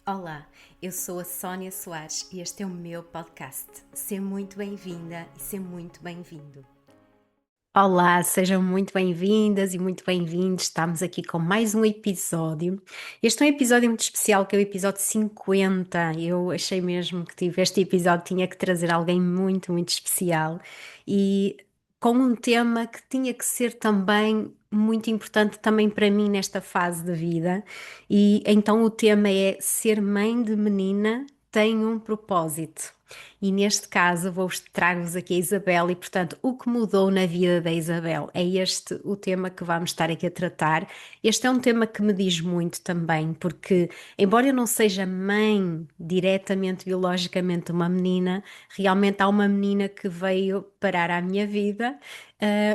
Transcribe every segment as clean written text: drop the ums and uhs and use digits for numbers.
Olá, eu sou a Sónia Soares e este é o meu podcast. Seja muito bem-vinda e seja muito bem-vindo. Olá, sejam muito bem-vindas e muito bem-vindos. Estamos aqui com mais um episódio. Este é um episódio muito especial, que é o episódio 50. Eu achei mesmo que este episódio tinha que trazer alguém muito, muito especial e com um tema que tinha que ser também muito importante também para mim nesta fase da vida. E então o tema é ser mãe de menina tem um propósito. E neste caso trago-vos aqui a Isabel e, portanto, o que mudou na vida da Isabel é este o tema que vamos estar aqui a tratar. Este é um tema que me diz muito também, porque, embora eu não seja mãe diretamente, biologicamente, de uma menina, realmente há uma menina que veio parar à minha vida,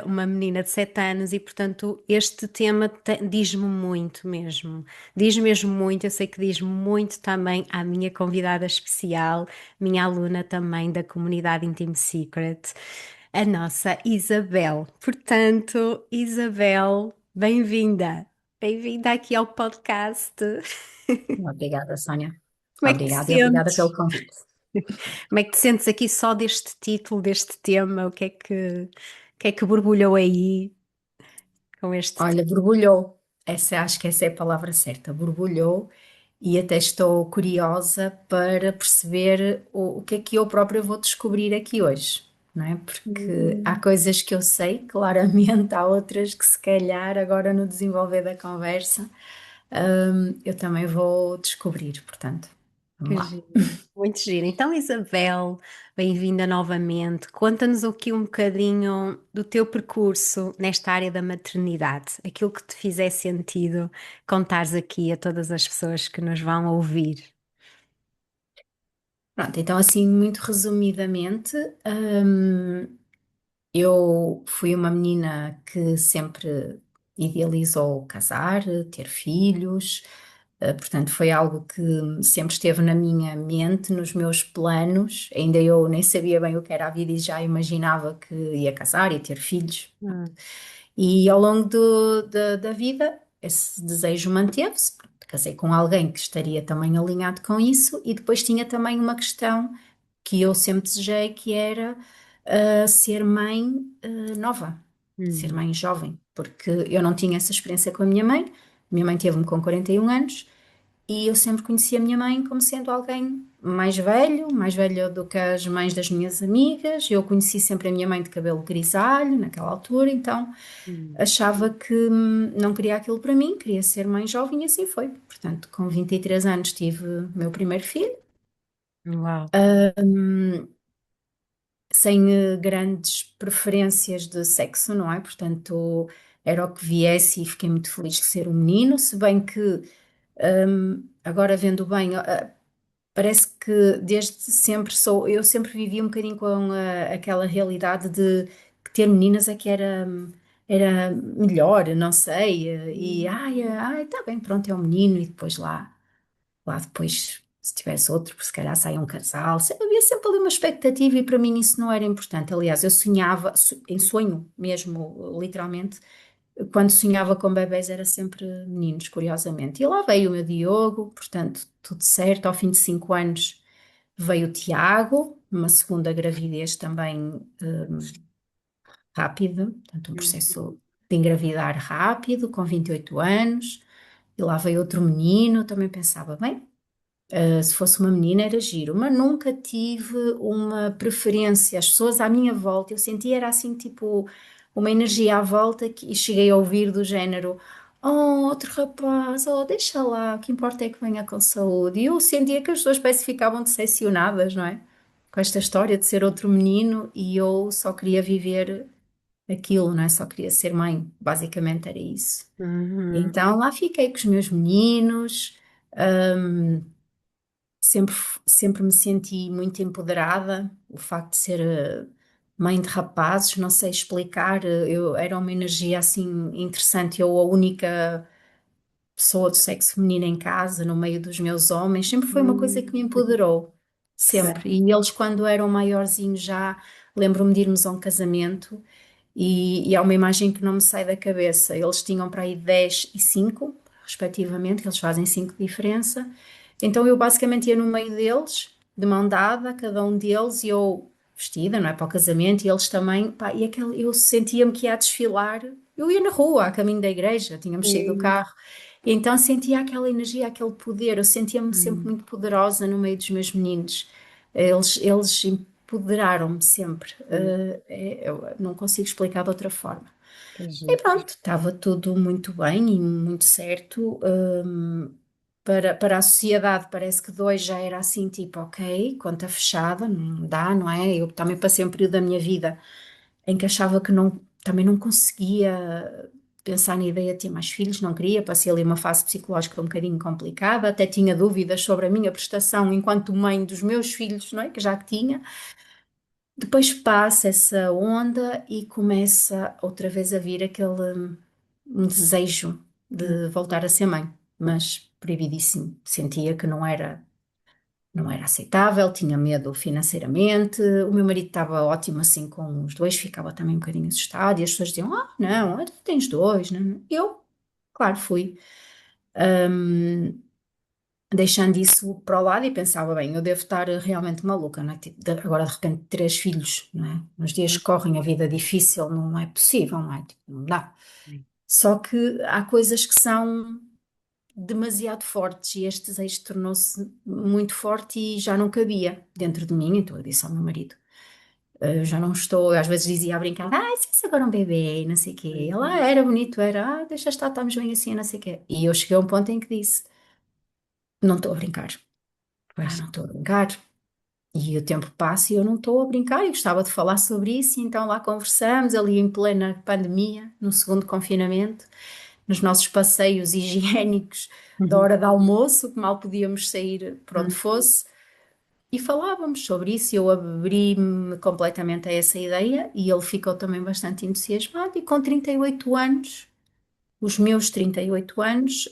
uma menina de 7 anos, e, portanto, este tema diz-me muito mesmo. Diz mesmo muito, eu sei que diz muito também à minha convidada especial, minha aluna também da comunidade Intime Secret, a nossa Isabel. Portanto, Isabel, bem-vinda. Bem-vinda aqui ao podcast. Obrigada, Sónia. Como é que te Obrigada e obrigada sentes? pelo convite. Como é que te sentes aqui só deste título, deste tema? O que é que borbulhou aí com este Olha, tema? borbulhou. Acho que essa é a palavra certa. Borbulhou e até estou curiosa para perceber o que é que eu própria vou descobrir aqui hoje, não é? Porque há Hum. coisas que eu sei, claramente, há outras que se calhar agora no desenvolver da conversa, eu também vou descobrir, portanto, vamos Que lá. giro, muito giro. Então, Isabel, bem-vinda novamente. Conta-nos aqui um bocadinho do teu percurso nesta área da maternidade, aquilo que te fizer sentido contares aqui a todas as pessoas que nos vão ouvir. Pronto, então assim, muito resumidamente, eu fui uma menina que sempre idealizou casar, ter filhos, portanto, foi algo que sempre esteve na minha mente, nos meus planos. Ainda eu nem sabia bem o que era a vida e já imaginava que ia casar e ter filhos. Hum, E ao longo da vida, esse desejo manteve-se. Pronto, casei com alguém que estaria também alinhado com isso, e depois tinha também uma questão que eu sempre desejei, que era ser mãe nova, ser hum, mãe jovem, porque eu não tinha essa experiência com a minha mãe. Minha mãe teve-me com 41 anos e eu sempre conheci a minha mãe como sendo alguém mais velho do que as mães das minhas amigas. Eu conheci sempre a minha mãe de cabelo grisalho naquela altura, então hum. achava que não queria aquilo para mim, queria ser mãe jovem e assim foi. Portanto, com 23 anos tive o meu primeiro filho, Uau. sem grandes preferências de sexo, não é? Portanto, era o que viesse e fiquei muito feliz de ser um menino, se bem que agora vendo bem, parece que desde sempre eu sempre vivi um bocadinho com aquela realidade de que ter meninas é que era melhor, não sei, e Hum, ai, tá bem, pronto, é um menino, e depois lá depois, se tivesse outro, se calhar saia um casal. Havia sempre ali uma expectativa e para mim isso não era importante. Aliás, eu sonhava, em sonho mesmo, literalmente, quando sonhava com bebés era sempre meninos, curiosamente. E lá veio o meu Diogo, portanto, tudo certo. Ao fim de 5 anos veio o Tiago, uma segunda gravidez também rápida, portanto, um hum, processo de engravidar rápido, com 28 anos. E lá veio outro menino, também pensava, bem, se fosse uma menina era giro, mas nunca tive uma preferência. As pessoas à minha volta, eu sentia era assim, tipo, uma energia à volta e cheguei a ouvir do género: Oh, outro rapaz, oh, deixa lá, o que importa é que venha com saúde. E eu sentia que as pessoas parece que ficavam decepcionadas, não é? Com esta história de ser outro menino e eu só queria viver aquilo, não é? Só queria ser mãe, basicamente era isso. uhum, Então lá fiquei com os meus meninos. hum, Sempre, sempre me senti muito empoderada. O facto de ser mãe de rapazes, não sei explicar, era uma energia assim interessante. Eu, a única pessoa do sexo feminino em casa, no meio dos meus homens, sempre foi uma coisa que me hum. empoderou, Que bem. sempre. E eles, quando eram maiorzinhos, já lembro-me de irmos a um casamento. E há uma imagem que não me sai da cabeça. Eles tinham para aí 10 e 5, respectivamente, eles fazem 5 de diferença. Então eu basicamente ia no meio deles, de mão dada, cada um deles, e eu vestida, não é, para o casamento, e eles também, pá, e aquele, eu sentia-me que ia a desfilar, eu ia na rua, a caminho da igreja, tínhamos saído do Sim. carro, e então sentia aquela energia, aquele poder, eu sentia-me sempre Hum, muito poderosa no meio dos meus meninos, eles empoderaram-me sempre. hum, Eu não consigo explicar de outra forma. que E giro. pronto, estava tudo muito bem e muito certo. Para a sociedade, parece que dois já era assim, tipo, ok, conta fechada, não dá, não é? Eu também passei um período da minha vida em que achava que não, também não conseguia pensar na ideia de ter mais filhos, não queria, passei ali uma fase psicológica um bocadinho complicada, até tinha dúvidas sobre a minha prestação enquanto mãe dos meus filhos, não é? Que já que tinha. Depois passa essa onda e começa outra vez a vir aquele um desejo Hum, de voltar a ser mãe, mas proibidíssimo. Sentia que não era aceitável, tinha medo financeiramente. O meu marido estava ótimo assim com os dois, ficava também um bocadinho assustado e as pessoas diziam: Ah, não, tu tens dois, não? Eu, claro, fui. Deixando isso para o lado e pensava, bem, eu devo estar realmente maluca, não é? Tipo, agora de repente três filhos, não é? Nos dias hum, que correm a vida difícil não é possível, não é? Tipo, não dá. hum, Só que há coisas que são demasiado fortes e este desejo tornou-se muito forte e já não cabia dentro de mim, então eu disse ao meu marido, eu já não estou, eu às vezes dizia a brincar, se agora um bebê, e não sei o quê. Ele, era bonito, era, deixa estar, estamos bem assim, não sei o quê. E eu cheguei a um ponto em que disse, não estou a brincar. Pois. Não estou a brincar. E o tempo passa e eu não estou a brincar. Eu gostava de falar sobre isso, e então lá conversamos, ali em plena pandemia, no segundo confinamento, nos nossos passeios higiênicos da Uhum, hora de almoço, que mal podíamos sair por onde hum, fosse, e falávamos sobre isso. Eu abri-me completamente a essa ideia e ele ficou também bastante entusiasmado. E com 38 anos, os meus 38 anos,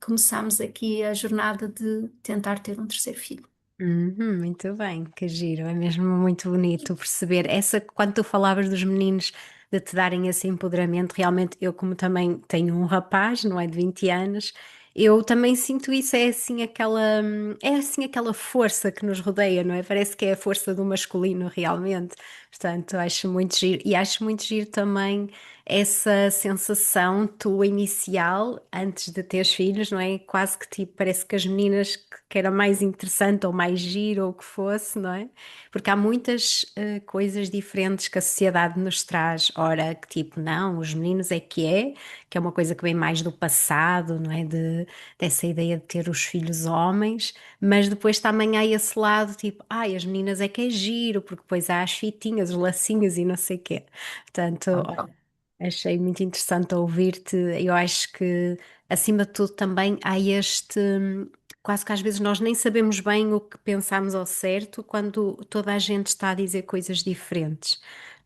começámos aqui a jornada de tentar ter um terceiro filho. muito bem, que giro, é mesmo muito bonito perceber essa, quando tu falavas dos meninos de te darem esse empoderamento, realmente eu como também tenho um rapaz, não é, de 20 anos, eu também sinto isso, é assim aquela força que nos rodeia, não é? Parece que é a força do masculino realmente, portanto acho muito giro e acho muito giro também essa sensação tua inicial antes de teres filhos, não é? Quase que tipo, parece que as meninas que era mais interessante ou mais giro ou o que fosse, não é? Porque há muitas coisas diferentes que a sociedade nos traz. Ora, que tipo, não, os meninos que é uma coisa que vem mais do passado, não é? Dessa ideia de ter os filhos homens, mas depois também há esse lado, tipo, ai, as meninas é que é giro, porque depois há as fitinhas, os lacinhos e não sei o quê. Portanto, achei muito interessante ouvir-te. Eu acho que, acima de tudo, também há este. Quase que às vezes nós nem sabemos bem o que pensamos ao certo quando toda a gente está a dizer coisas diferentes.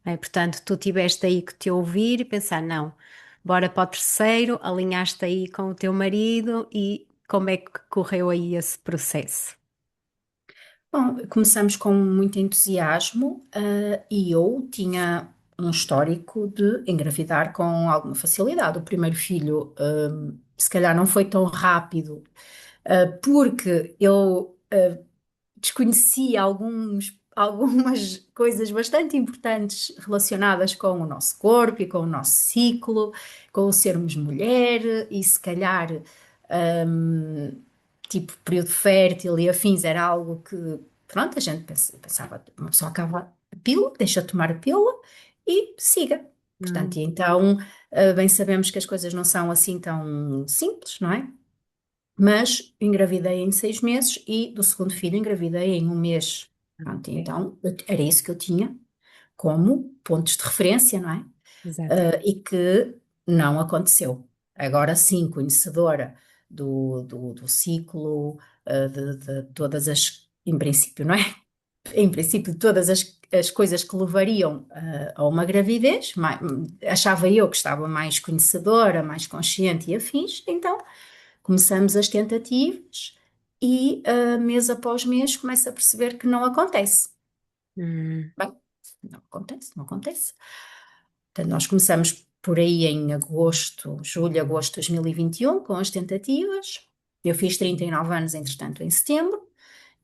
Não é? Portanto, tu tiveste aí que te ouvir e pensar: não, bora para o terceiro, alinhaste aí com o teu marido e como é que correu aí esse processo? Bom, começamos com muito entusiasmo, e eu tinha um histórico de engravidar com alguma facilidade. O primeiro filho, se calhar não foi tão rápido, porque eu desconhecia algumas coisas bastante importantes relacionadas com o nosso corpo e com o nosso ciclo, com o sermos mulher e se calhar, tipo, período fértil e afins era algo que, pronto, a gente pensava, uma pessoa acaba a pílula, deixa de tomar a pílula e siga. Portanto, Hum, e então, bem sabemos que as coisas não são assim tão simples, não é? Mas engravidei em 6 meses e do segundo filho engravidei em um mês. Pronto, ok, então era isso que eu tinha como pontos de referência, não é? exato. E que não aconteceu. Agora sim, conhecedora do ciclo, de todas as, em princípio, não é? Em princípio, todas as coisas que levariam a uma gravidez, achava eu que estava mais conhecedora, mais consciente e afins, então começamos as tentativas e mês após mês começa a perceber que não acontece. Hum, Bem, não acontece, não acontece. Portanto, nós começamos por aí em agosto, julho, agosto de 2021, com as tentativas. Eu fiz 39 anos, entretanto, em setembro,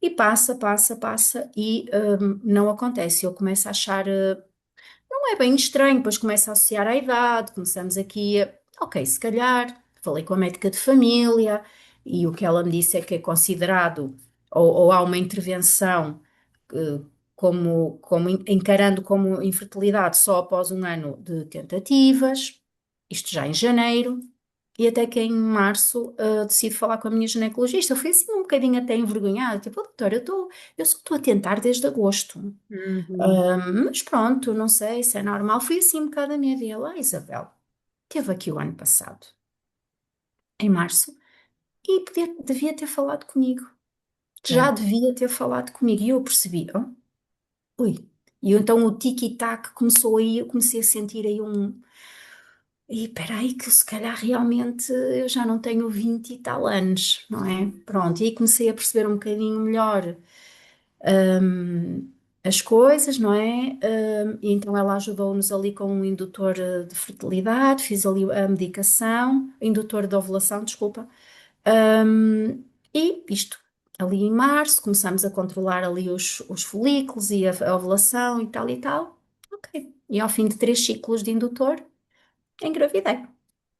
e passa, e não acontece. Eu começo a achar, não é bem estranho, depois começo a associar à idade, começamos aqui a, ok, se calhar, falei com a médica de família, e o que ela me disse é que é considerado, ou há uma intervenção, eh, encarando como infertilidade só após um ano de tentativas, isto já em janeiro. E até que em março decido falar com a minha ginecologista. Eu fui assim um bocadinho até envergonhada, tipo, "Oh, doutora, eu só estou a tentar desde agosto. Uhum. Mas pronto, não sei se é normal." Fui assim um bocado a minha dele. Isabel, teve aqui o ano passado, em março, e devia ter falado comigo. Já Certo. devia ter falado comigo. E eu percebi, oh, ui. E então o tic-tac começou aí, eu comecei a sentir aí um. E peraí, que se calhar realmente eu já não tenho 20 e tal anos, não é? Pronto, e aí comecei a perceber um bocadinho melhor as coisas, não é? E então ela ajudou-nos ali com um indutor de fertilidade, fiz ali a medicação, indutor de ovulação, desculpa. Hum, e isto, ali em março, começámos a controlar ali os folículos e a ovulação e tal e tal. Ok. E ao fim de 3 ciclos de indutor, engravidei.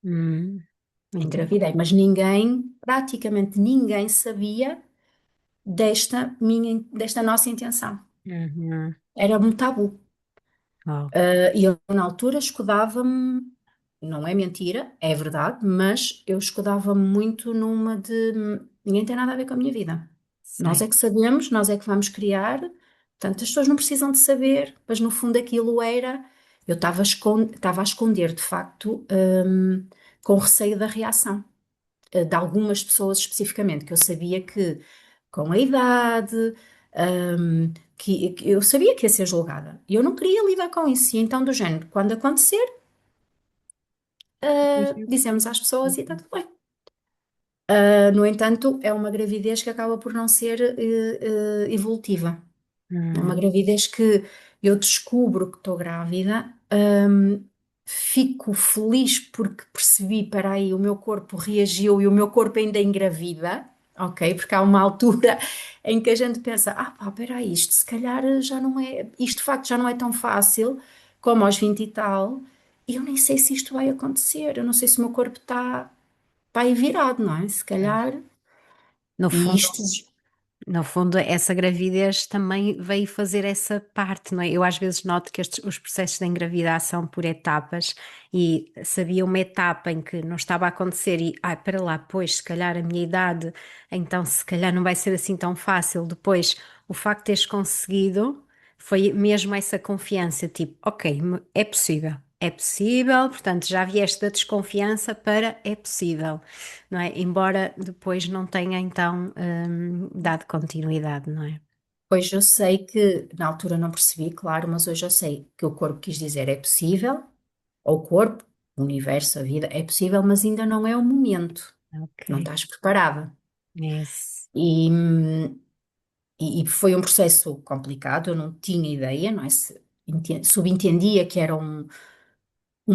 Hum, muito Engravidei, mas ninguém, praticamente ninguém sabia desta nossa intenção. bem. Uhum. Era um tabu. Oh, E eu, na altura, escudava-me, não é mentira, é verdade, mas eu escudava-me muito numa de ninguém tem nada a ver com a minha vida. Nós sei. é que sabemos, nós é que vamos criar, portanto, as pessoas não precisam de saber, mas no fundo aquilo era. Eu estava a esconder, de facto, com receio da reação de algumas pessoas especificamente, que eu sabia que com a idade, que eu sabia que ia ser julgada. E eu não queria lidar com isso. E então, do género, quando acontecer, dizemos às pessoas e está tudo bem. No entanto, é uma gravidez que acaba por não ser evolutiva. É uma Uhum. gravidez que eu descubro que estou grávida, fico feliz porque percebi, para aí, o meu corpo reagiu e o meu corpo ainda engravida, ok? Porque há uma altura em que a gente pensa, pá, espera aí, isto se calhar já não é, isto de facto já não é tão fácil como aos 20 e tal, e eu nem sei se isto vai acontecer, eu não sei se o meu corpo está aí virado, não é? Se calhar, No e fundo, isto, No fundo, essa gravidez também veio fazer essa parte, não é? Eu às vezes noto que os processos de engravidar são por etapas e sabia uma etapa em que não estava a acontecer e, para lá, pois, se calhar a minha idade, então se calhar não vai ser assim tão fácil. Depois, o facto de teres conseguido foi mesmo essa confiança, tipo, ok, é possível, portanto, já vieste da desconfiança para é possível, não é? Embora depois não tenha então dado continuidade, não é? hoje eu sei que, na altura não percebi, claro, mas hoje eu sei que o corpo quis dizer é possível, ou o corpo, o universo, a vida, é possível, mas ainda não é o momento. Não Ok. estás preparada. Yes. E, e foi um processo complicado, eu não tinha ideia, não é? Subentendia que era um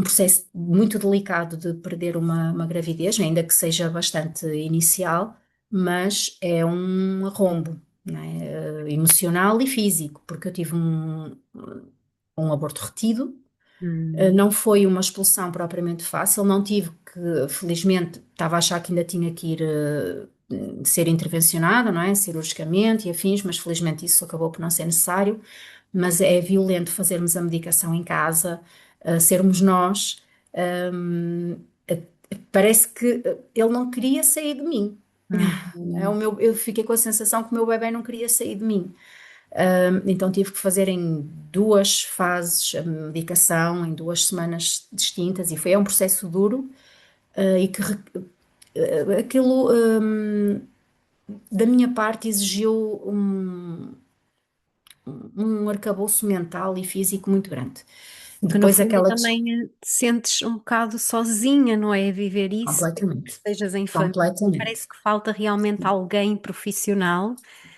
processo muito delicado de perder uma gravidez, ainda que seja bastante inicial, mas é um arrombo, não é? Emocional e físico, porque eu tive um aborto retido. Hum, Não foi uma expulsão propriamente fácil, não tive que, felizmente, estava a achar que ainda tinha que ir ser intervencionada, não é? Cirurgicamente e afins, mas felizmente isso acabou por não ser necessário. Mas é violento fazermos a medicação em casa, sermos nós. hum, Parece que ele não queria sair de mim. uhum. Eu fiquei com a sensação que o meu bebé não queria sair de mim. Então tive que fazer em 2 fases a medicação, em 2 semanas distintas, e é um processo duro, e que aquilo da minha parte exigiu um arcabouço mental e físico muito grande. Porque no Depois fundo aquela também te sentes um bocado sozinha, não é? A viver isso, que completamente, estejas em família. completamente. Parece que falta realmente alguém profissional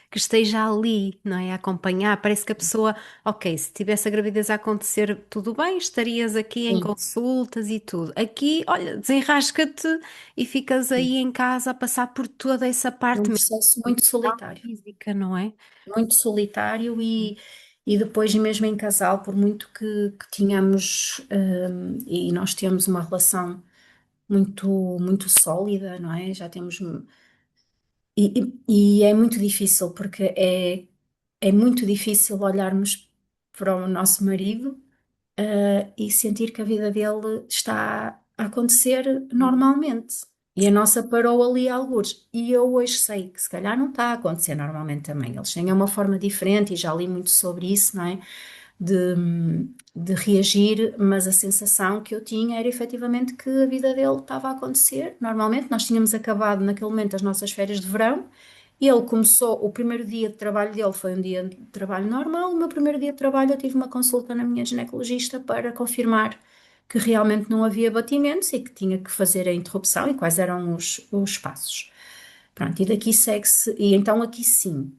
que esteja ali, não é? A acompanhar. Parece que a pessoa, ok, se tivesse a gravidez a acontecer, tudo bem, estarias aqui em Sim, consultas e tudo. Aqui, olha, desenrasca-te e ficas sim. aí em casa a passar por toda essa É parte um mesmo processo muito solitário. física, não é? Muito solitário e depois mesmo em casal, por muito que tínhamos, e nós temos uma relação muito, muito sólida, não é? Já temos, e é muito difícil, porque é muito difícil olharmos para o nosso marido, e sentir que a vida dele está a acontecer normalmente. E a nossa parou ali algures. E eu hoje sei que se calhar não está a acontecer normalmente também. Eles têm uma forma diferente e já li muito sobre isso, não é? De, de reagir, mas a sensação que eu tinha era efetivamente que a vida dele estava a acontecer normalmente. Nós tínhamos acabado naquele momento as nossas férias de verão. Ele começou, o primeiro dia de trabalho dele foi um dia de trabalho normal. O meu primeiro dia de trabalho eu tive uma consulta na minha ginecologista para confirmar que realmente não havia batimentos e que tinha que fazer a interrupção e quais eram os passos. Pronto, e daqui segue-se, e então aqui sim,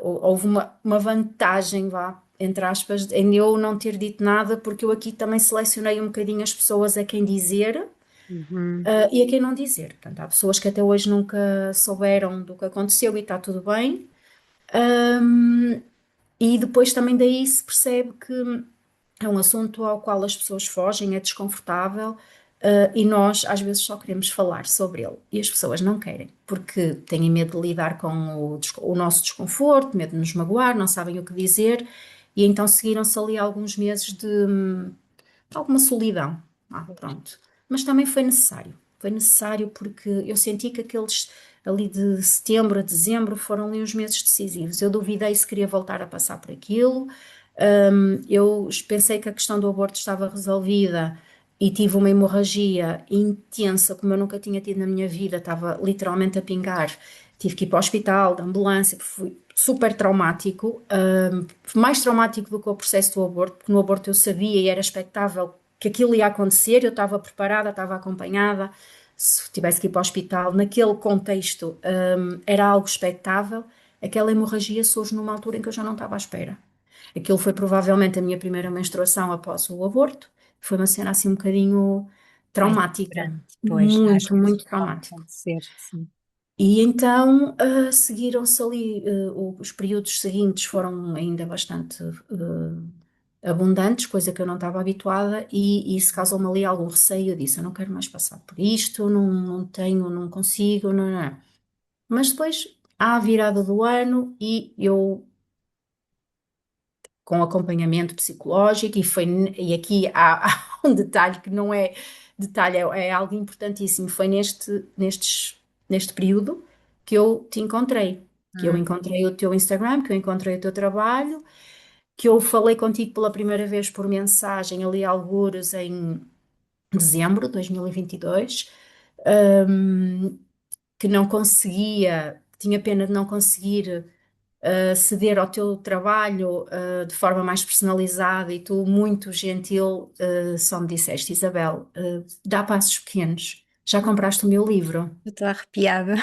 houve uma vantagem, vá, entre aspas, em eu não ter dito nada, porque eu aqui também selecionei um bocadinho as pessoas a quem dizer, Uhum. e a quem não dizer. Portanto, há pessoas que até hoje nunca souberam do que aconteceu e está tudo bem. Um, e depois também daí se percebe que é um assunto ao qual as pessoas fogem, é desconfortável, e nós às vezes só queremos falar sobre ele e as pessoas não querem, porque têm medo de lidar com o nosso desconforto, medo de nos magoar, não sabem o que dizer, e então seguiram-se ali alguns meses de alguma solidão. Pronto. Mas também foi necessário. Foi necessário porque eu senti que aqueles ali de setembro a dezembro foram ali os meses decisivos. Eu duvidei se queria voltar a passar por aquilo. Eu pensei que a questão do aborto estava resolvida e tive uma hemorragia intensa, como eu nunca tinha tido na minha vida, estava literalmente a pingar. Tive que ir para o hospital, de ambulância, foi super traumático, mais traumático do que o processo do aborto, porque no aborto eu sabia e era expectável que aquilo ia acontecer, eu estava preparada, estava acompanhada. Se tivesse que ir para o hospital, naquele contexto, era algo expectável. Aquela hemorragia surge numa altura em que eu já não estava à espera. Aquilo foi provavelmente a minha primeira menstruação após o aborto. Foi uma cena assim um bocadinho Mais traumática, grande, pois, às muito, vezes muito pode traumático. acontecer, sim. E então seguiram-se ali, os períodos seguintes foram ainda bastante abundantes, coisa que eu não estava habituada, e isso causou-me ali algum receio. Eu disse: eu não quero mais passar por isto, não tenho, não consigo, não. Mas depois, à virada do ano, e eu com acompanhamento psicológico, e aqui há, há um detalhe que não é detalhe, é algo importantíssimo. Foi neste período que eu te encontrei, que eu Hum. encontrei o teu Instagram, que eu encontrei o teu trabalho, que eu falei contigo pela primeira vez por mensagem ali, algures em dezembro de 2022, que não conseguia, tinha pena de não conseguir ceder ao teu trabalho de forma mais personalizada, e tu, muito gentil, só me disseste: Isabel, dá passos pequenos. Já compraste o meu livro? Eu estou arrepiada.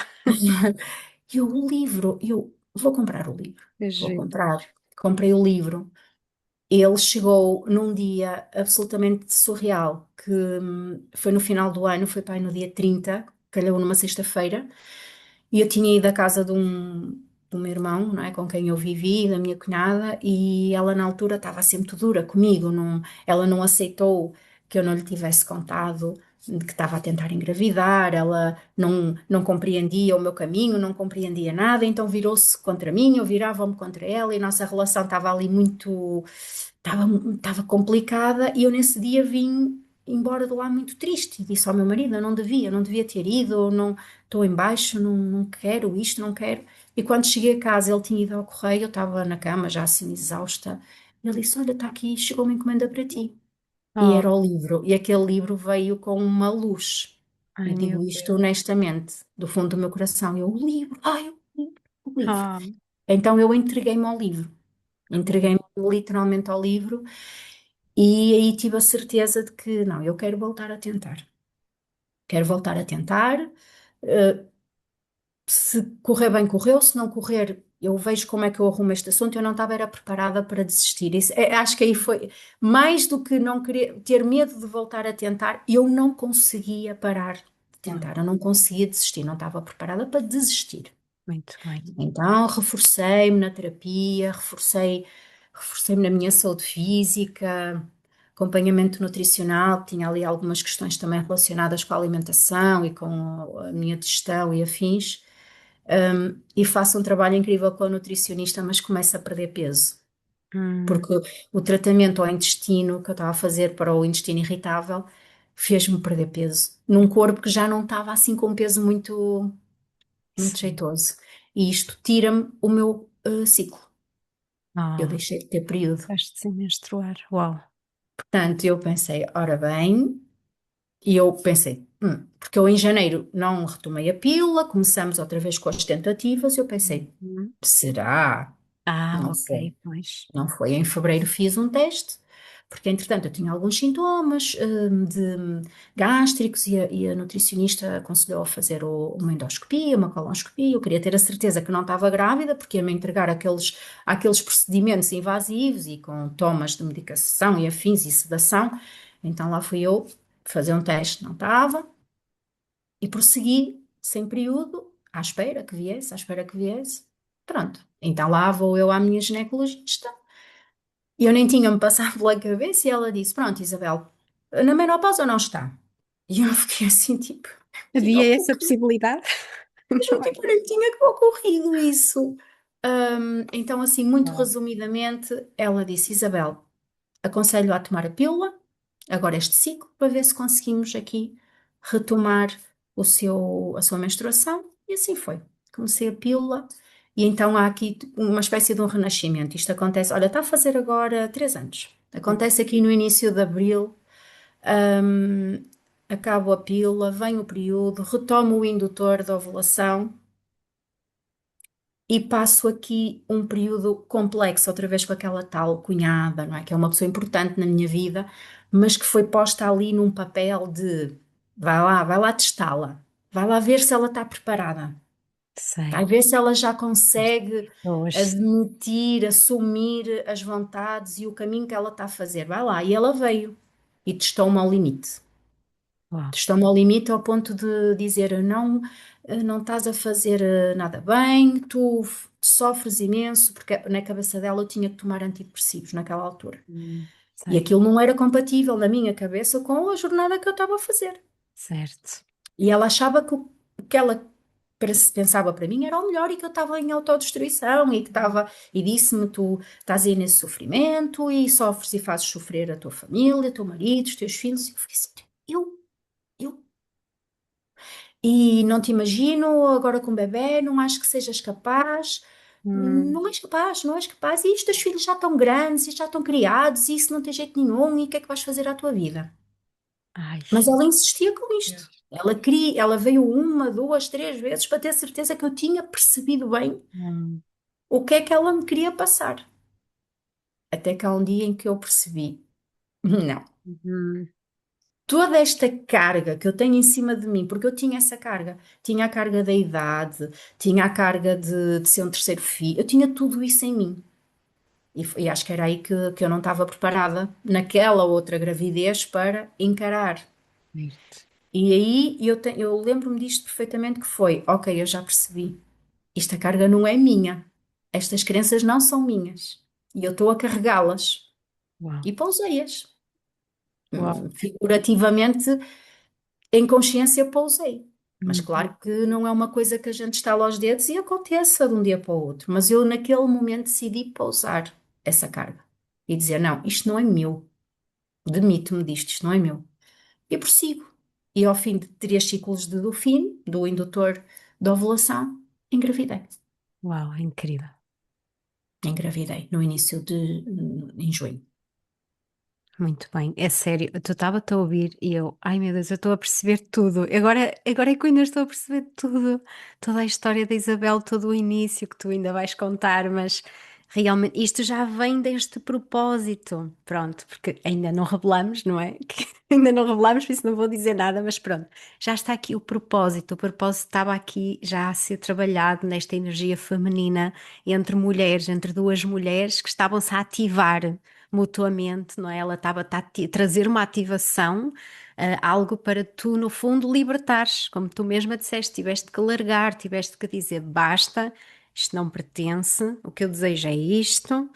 E o livro, eu vou comprar o livro, Que vou giro. comprar. Comprei o livro. Ele chegou num dia absolutamente surreal, que foi no final do ano, foi para aí no dia 30, calhou numa sexta-feira. E eu tinha ido à casa do meu irmão, não é, com quem eu vivi, da minha cunhada, e ela na altura estava a ser muito dura comigo. Não, ela não aceitou que eu não lhe tivesse contado de que estava a tentar engravidar, ela não compreendia o meu caminho, não compreendia nada, então virou-se contra mim, eu virava-me contra ela, e a nossa relação estava ali muito, estava, estava complicada, e eu nesse dia vim embora de lá muito triste, e disse ao meu marido: eu não devia ter ido, não estou em baixo, não quero isto, não quero. E quando cheguei a casa, ele tinha ido ao correio, eu estava na cama, já assim exausta. Ele disse: olha, está aqui, chegou uma encomenda para ti. E Oh, era o livro, e aquele livro veio com uma luz. ai E meu digo isto Deus. honestamente, do fundo do meu coração. Eu, o livro, ai, o livro. Ah, Então eu entreguei-me ao livro. que bom. Entreguei-me literalmente ao livro, e aí tive a certeza de que não, eu quero voltar a tentar. Quero voltar a tentar. Se correr bem, correu, se não correr, eu vejo como é que eu arrumo este assunto. Eu não estava era preparada para desistir. Acho que aí foi mais do que não querer, ter medo de voltar a tentar, eu não conseguia parar de Uau, tentar, eu não conseguia desistir, não estava preparada para desistir. muito bem. Então, reforcei-me na terapia, reforcei-me na minha saúde física, acompanhamento nutricional, tinha ali algumas questões também relacionadas com a alimentação e com a minha digestão e afins. E faço um trabalho incrível com a nutricionista, mas começo a perder peso. Hum, Porque o tratamento ao intestino que eu estava a fazer para o intestino irritável fez-me perder peso. Num corpo que já não estava assim com um peso muito sim. jeitoso. E isto tira-me o meu ciclo. Eu Ah, deixei de ter período. estás sem menstruar. Uau. Portanto, eu pensei, ora bem, e eu pensei, porque eu em janeiro não retomei a pílula, começamos outra vez com as tentativas, eu pensei, Uhum. será? Ah, Não ok, foi. pois. Não foi. Em fevereiro fiz um teste, porque entretanto eu tinha alguns sintomas de gástricos e a nutricionista aconselhou a fazer uma endoscopia, uma colonscopia. Eu queria ter a certeza que não estava grávida, porque ia-me entregar aqueles procedimentos invasivos e com tomas de medicação e afins e sedação. Então lá fui eu fazer um teste, não estava, e prossegui sem período, à espera que viesse, à espera que viesse. Pronto. Então lá vou eu à minha ginecologista e eu nem tinha-me passado pela cabeça e ela disse: Pronto, Isabel, na menopausa não está. E eu fiquei assim, tipo, tinha Havia essa ocorrido, possibilidade? mesmo tipo, nem tinha ocorrido isso. Então, assim, muito Uau. resumidamente, ela disse: Isabel, aconselho a tomar a pílula, agora este ciclo, para ver se conseguimos aqui retomar a sua menstruação. E assim foi. Comecei a pílula e então há aqui uma espécie de um renascimento. Isto acontece, olha, está a fazer agora 3 anos. Acontece aqui no início de abril, hum, acabo a pílula, vem o período, retomo o indutor da ovulação e passo aqui um período complexo, outra vez com aquela tal cunhada, não é? Que é uma pessoa importante na minha vida, mas que foi posta ali num papel de vai lá testá-la, vai lá ver se ela está preparada, vai Sei. ver se ela já consegue Pessoas. admitir, assumir as vontades e o caminho que ela está a fazer. Vai lá. E ela veio e testou-me ao limite. Uau. Testou-me ao limite ao ponto de dizer: não, não estás a fazer nada bem, tu sofres imenso, porque na cabeça dela eu tinha que tomar antidepressivos naquela altura. E Sei. aquilo não era compatível na minha cabeça com a jornada que eu estava a fazer. Certo. E ela achava que o que ela pensava para mim era o melhor e que eu estava em autodestruição e que estava, e disse-me: tu estás aí nesse sofrimento e sofres e fazes sofrer a tua família, o teu marido, os teus filhos. E eu fiquei assim: eu. Eu E não te imagino agora com um bebé, não acho que sejas capaz. Hum, Não és capaz, não és capaz. E os teus filhos já estão grandes, e já estão criados, e isso não tem jeito nenhum. E o que é que vais fazer à tua vida? ai. Mas ela insistia com isto. Ela veio uma, duas, 3 vezes para ter certeza que eu tinha percebido bem Hum, o que é que ela me queria passar. Até que há um dia em que eu percebi, não. hum, Toda esta carga que eu tenho em cima de mim, porque eu tinha essa carga, tinha a carga da idade, tinha a carga de ser um terceiro filho, eu tinha tudo isso em mim. E acho que era aí que eu não estava preparada, naquela outra gravidez, para encarar. certo. E aí eu lembro-me disto perfeitamente que foi, ok, eu já percebi, esta carga não é minha, estas crenças não são minhas, e eu estou a carregá-las. Uau. E pousei-as. Uau. Figurativamente, em consciência pousei. Mas Uhum. claro que não é uma coisa que a gente estala aos dedos e aconteça de um dia para o outro. Mas eu naquele momento decidi pousar essa carga e dizer, não, isto não é meu. Demito-me disto, isto não é meu. E prossigo. E ao fim de 3 ciclos do fim, do indutor da ovulação, engravidei. Uau, é incrível. Engravidei no início em junho. Muito bem, é sério, tu estava-te a ouvir e eu, ai meu Deus, eu estou a perceber tudo. Agora é que eu ainda estou a perceber tudo, toda a história da Isabel, todo o início que tu ainda vais contar, mas realmente, isto já vem deste propósito, pronto, porque ainda não revelamos, não é? Que ainda não revelamos, por isso não vou dizer nada, mas pronto, já está aqui o propósito estava aqui já a ser trabalhado nesta energia feminina entre mulheres, entre duas mulheres que estavam-se a ativar mutuamente, não é? Ela estava a trazer uma ativação, algo para tu, no fundo, libertares, como tu mesma disseste, tiveste que largar, tiveste que dizer basta, isto não pertence, o que eu desejo é isto,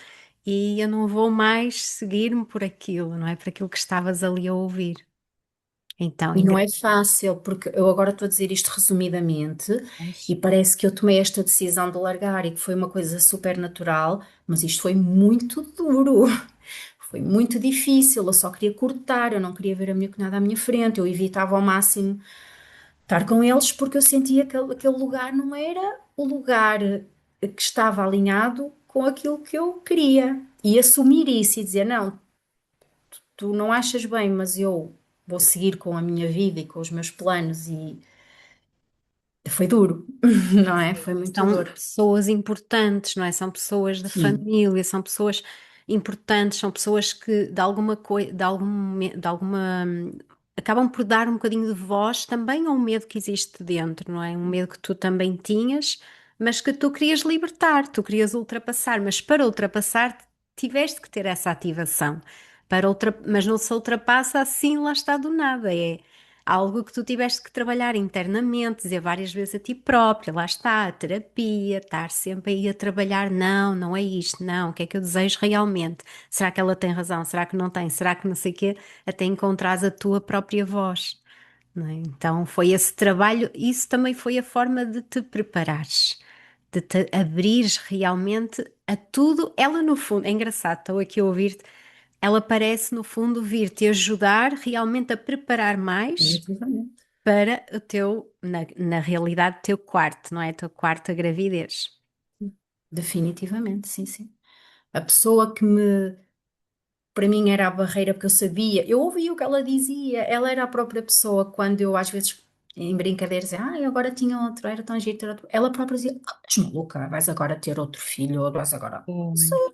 e eu não vou mais seguir-me por aquilo, não é? Por aquilo que estavas ali a ouvir. Então, E não ainda é fácil, porque eu agora estou a dizer isto resumidamente e mais. parece que eu tomei esta decisão de largar e que foi uma coisa super natural, mas isto foi muito duro, foi muito difícil. Eu só queria cortar, eu não queria ver a minha cunhada à minha frente, eu evitava ao máximo estar com eles porque eu sentia que aquele lugar não era o lugar que estava alinhado com aquilo que eu queria. E assumir isso e dizer: não, tu não achas bem, mas eu vou seguir com a minha vida e com os meus planos. E foi duro, não é? Foi muito São duro. pessoas importantes, não é? São pessoas da Sim, família, são pessoas importantes, são pessoas que de alguma coisa, de alguma, acabam por dar um bocadinho de voz também ao medo que existe dentro, não é? Um medo que tu também tinhas, mas que tu querias libertar, tu querias ultrapassar, mas para ultrapassar tiveste que ter essa ativação. Mas não se ultrapassa assim, lá está do nada. É algo que tu tiveste que trabalhar internamente, dizer várias vezes a ti própria, lá está, a terapia, estar sempre aí a trabalhar, não, não é isto, não, o que é que eu desejo realmente? Será que ela tem razão? Será que não tem? Será que não sei o quê? Até encontrares a tua própria voz, não é? Então foi esse trabalho, isso também foi a forma de te preparares, de te abrires realmente a tudo. Ela no fundo, é engraçado, estou aqui a ouvir-te, ela parece no fundo vir-te ajudar realmente a preparar mais definitivamente. para o teu, na realidade, teu quarto, não é? A tua quarta gravidez. Definitivamente, sim, sim. A pessoa que me para mim era a barreira, porque eu sabia, eu ouvia o que ela dizia, ela era a própria pessoa, quando eu às vezes, em brincadeira, dizia, eu agora tinha outro, era tão giro ter outro. Ela própria dizia, estás maluca, vais agora ter outro filho, ou vais agora. Oi.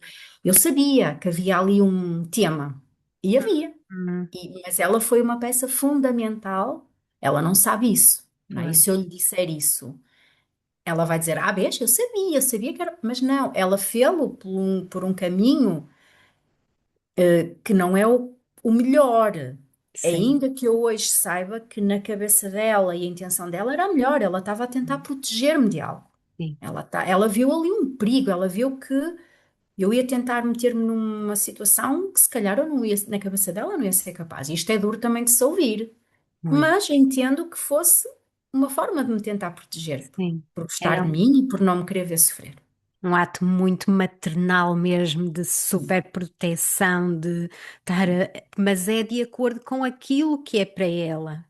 Eu sabia que havia ali um tema, e havia, Hum, mas ela foi uma peça fundamental, ela não sabe isso, não é? E se eu pois, lhe disser isso, ela vai dizer, beijo, eu sabia que era, mas não, ela fê-lo por um caminho que não é o melhor. sim, Ainda que eu hoje saiba que na cabeça dela e a intenção dela era a melhor, ela estava a tentar proteger-me de algo. sim, Ela viu ali um perigo, ela viu que eu ia tentar meter-me numa situação que se calhar eu não ia, na cabeça dela eu não ia ser capaz. Isto é duro também de se ouvir, muito, mas entendo que fosse uma forma de me tentar proteger, sim. por gostar Era de mim e por não me querer ver sofrer. um ato muito maternal mesmo, de Sim, super proteção, de estar mas é de acordo com aquilo que é para ela.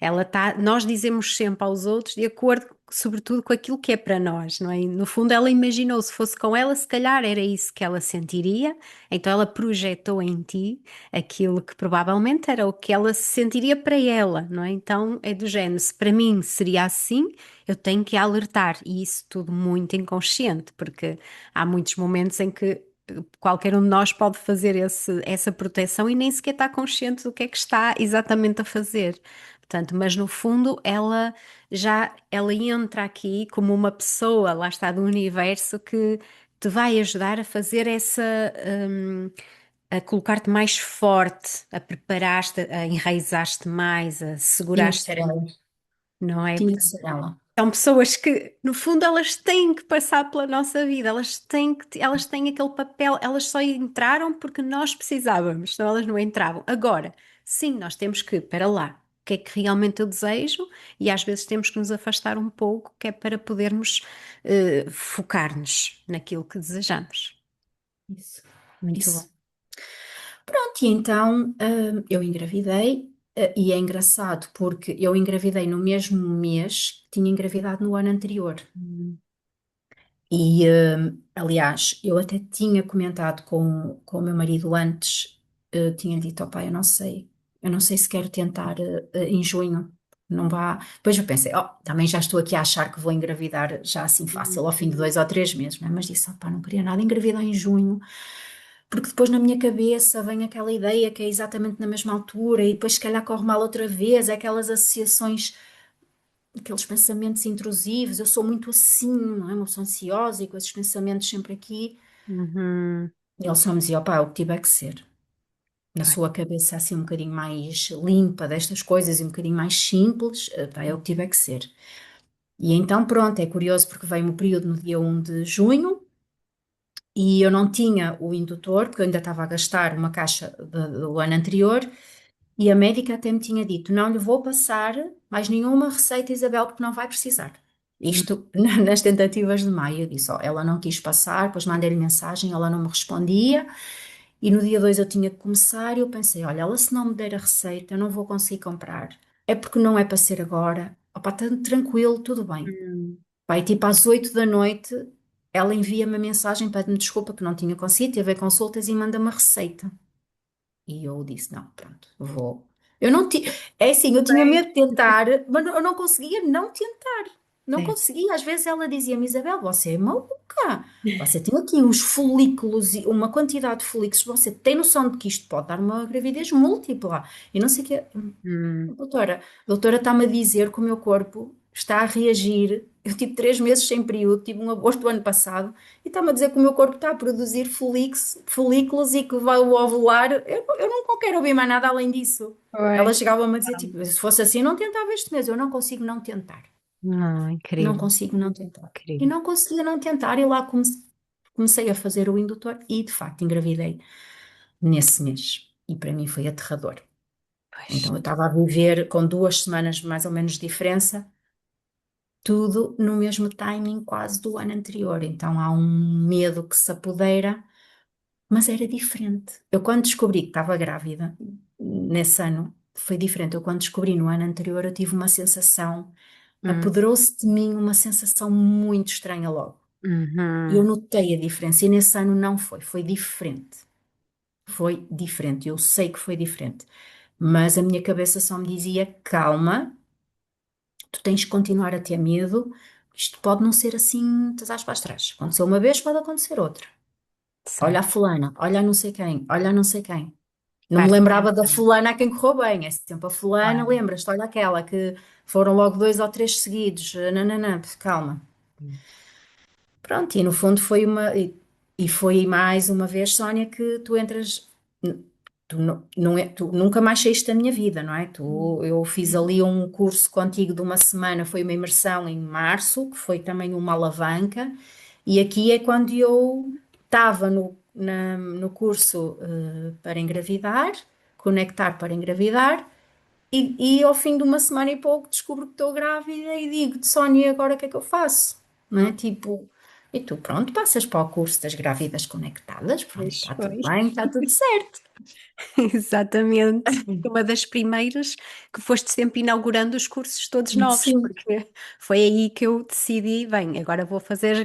Ela tá, nós dizemos sempre aos outros de acordo, sobretudo com aquilo que é para nós, não é? E, no fundo, ela imaginou se fosse com ela, se calhar era isso que ela sentiria, então ela projetou em ti aquilo que provavelmente era o que ela sentiria para ela, não é? Então é do género, se para mim seria assim, eu tenho que alertar, e isso tudo muito inconsciente, porque há muitos momentos em que qualquer um de nós pode fazer essa proteção e nem sequer está consciente do que é que está exatamente a fazer. Portanto, mas no fundo ela entra aqui como uma pessoa, lá está, do universo que te vai ajudar a fazer hum, a colocar-te mais forte, a preparar-te, a enraizar-te mais, a tinha que segurar-te, ser ela, não é? tinha que ser ela. São pessoas que, no fundo, elas têm que passar pela nossa vida, elas têm aquele papel, elas só entraram porque nós precisávamos, senão elas não entravam. Agora, sim, nós temos que, para lá, o que é que realmente eu desejo? E às vezes temos que nos afastar um pouco, que é para podermos focar-nos naquilo que desejamos. Isso. Muito bom. Isso. Pronto, e então eu engravidei, e é engraçado porque eu engravidei no mesmo mês que tinha engravidado no ano anterior. Hum, E, aliás, eu até tinha comentado com o meu marido antes, tinha dito ao pai, eu não sei se quero tentar em junho. não vá. Depois eu pensei, oh, também já estou aqui a achar que vou engravidar já assim fácil, ao fim de 2 ou 3 meses, não é? Mas disse, opá, não queria nada engravidar em junho, porque depois na minha cabeça vem aquela ideia que é exatamente na mesma altura e depois se calhar corre mal outra vez, aquelas associações, aqueles pensamentos intrusivos. Eu sou muito assim, não é? Uma pessoa ansiosa e com esses pensamentos sempre aqui. Uhum. E ele só me dizia, opá, é o que tiver que ser. Na Pois. sua cabeça assim um bocadinho mais limpa destas coisas e um bocadinho mais simples, pá, é o que tiver que ser. E então, pronto, é curioso porque veio-me o período no dia 1 de junho e eu não tinha o indutor, porque eu ainda estava a gastar uma caixa do ano anterior, e a médica até me tinha dito: não lhe vou passar mais nenhuma receita, Isabel, porque não vai precisar. Isto nas tentativas de maio, eu disse: ó, ela não quis passar, depois mandei-lhe mensagem, ela não me respondia, e no dia 2 eu tinha que começar, e eu pensei: olha, ela se não me der a receita, eu não vou conseguir comprar. É porque não é para ser agora. Opa, tá tranquilo, tudo bem. Uhum. Pai, tipo às 8 da noite, ela envia-me a mensagem, pede-me desculpa que não tinha conseguido, teve consultas e manda-me a receita. E eu disse: não, pronto, vou. Eu não tinha. É assim, eu tinha Bem, medo de tentar, mas eu não conseguia não tentar. Não é. conseguia. Às vezes ela dizia-me: Isabel, você é maluca. Você tem aqui uns folículos e uma quantidade de folículos. Você tem noção de que isto pode dar uma gravidez múltipla. E não sei o que. Hum. Doutora está-me a dizer que o meu corpo está a reagir. Eu tive 3 meses sem período, tive um aborto do ano passado, e está-me a dizer que o meu corpo está a produzir folículos e que vai ovular. Eu não quero ouvir mais nada além disso. Ela Pois. chegava-me a dizer, tipo, se fosse assim, não tentava este mês. Eu não consigo não tentar. Ah, Não incrível, consigo não tentar. E incrível. não conseguia não tentar, e lá comecei a fazer o indutor e, de facto, engravidei nesse mês. E para mim foi aterrador. Pois. Então, eu estava a viver com 2 semanas mais ou menos de diferença, tudo no mesmo timing quase do ano anterior. Então, há um medo que se apodera, mas era diferente. Eu, quando descobri que estava grávida, nesse ano, foi diferente. Eu, quando descobri no ano anterior, eu tive uma sensação, Hum. apoderou-se de mim uma sensação muito estranha logo. E eu Uhum. notei a diferença. E nesse ano não foi, foi diferente. Foi diferente. Eu sei que foi diferente. Mas a minha cabeça só me dizia: calma, tu tens que continuar a ter medo, isto pode não ser assim, estás para trás. Aconteceu uma vez, pode acontecer outra. Olha a Certo. fulana, olha a não sei quem, olha a não sei quem. Não me Parte lembrava da pensando, fulana a quem correu bem, é sempre a fulana, claro. lembras-te, olha aquela que foram logo 2 ou 3 seguidos, nananã, calma. Pronto, e no fundo foi e foi mais uma vez, Sónia, que tu entras, tu, não é, tu nunca mais saíste da minha vida, não é? Eu fiz ali um curso contigo de uma semana, foi uma imersão em março, que foi também uma alavanca, e aqui é quando eu estava no curso para engravidar, conectar para engravidar, e ao fim de uma semana e pouco descubro que estou grávida e digo: Sónia, agora o que é que eu faço? Não é? Hum. Tipo, e tu, pronto, passas para o curso das grávidas conectadas, pronto, Pois está tudo foi. bem, está tudo certo. Exatamente. Uma das primeiras que foste sempre inaugurando os cursos todos novos, Sim. porque foi aí que eu decidi, bem, agora vou fazer as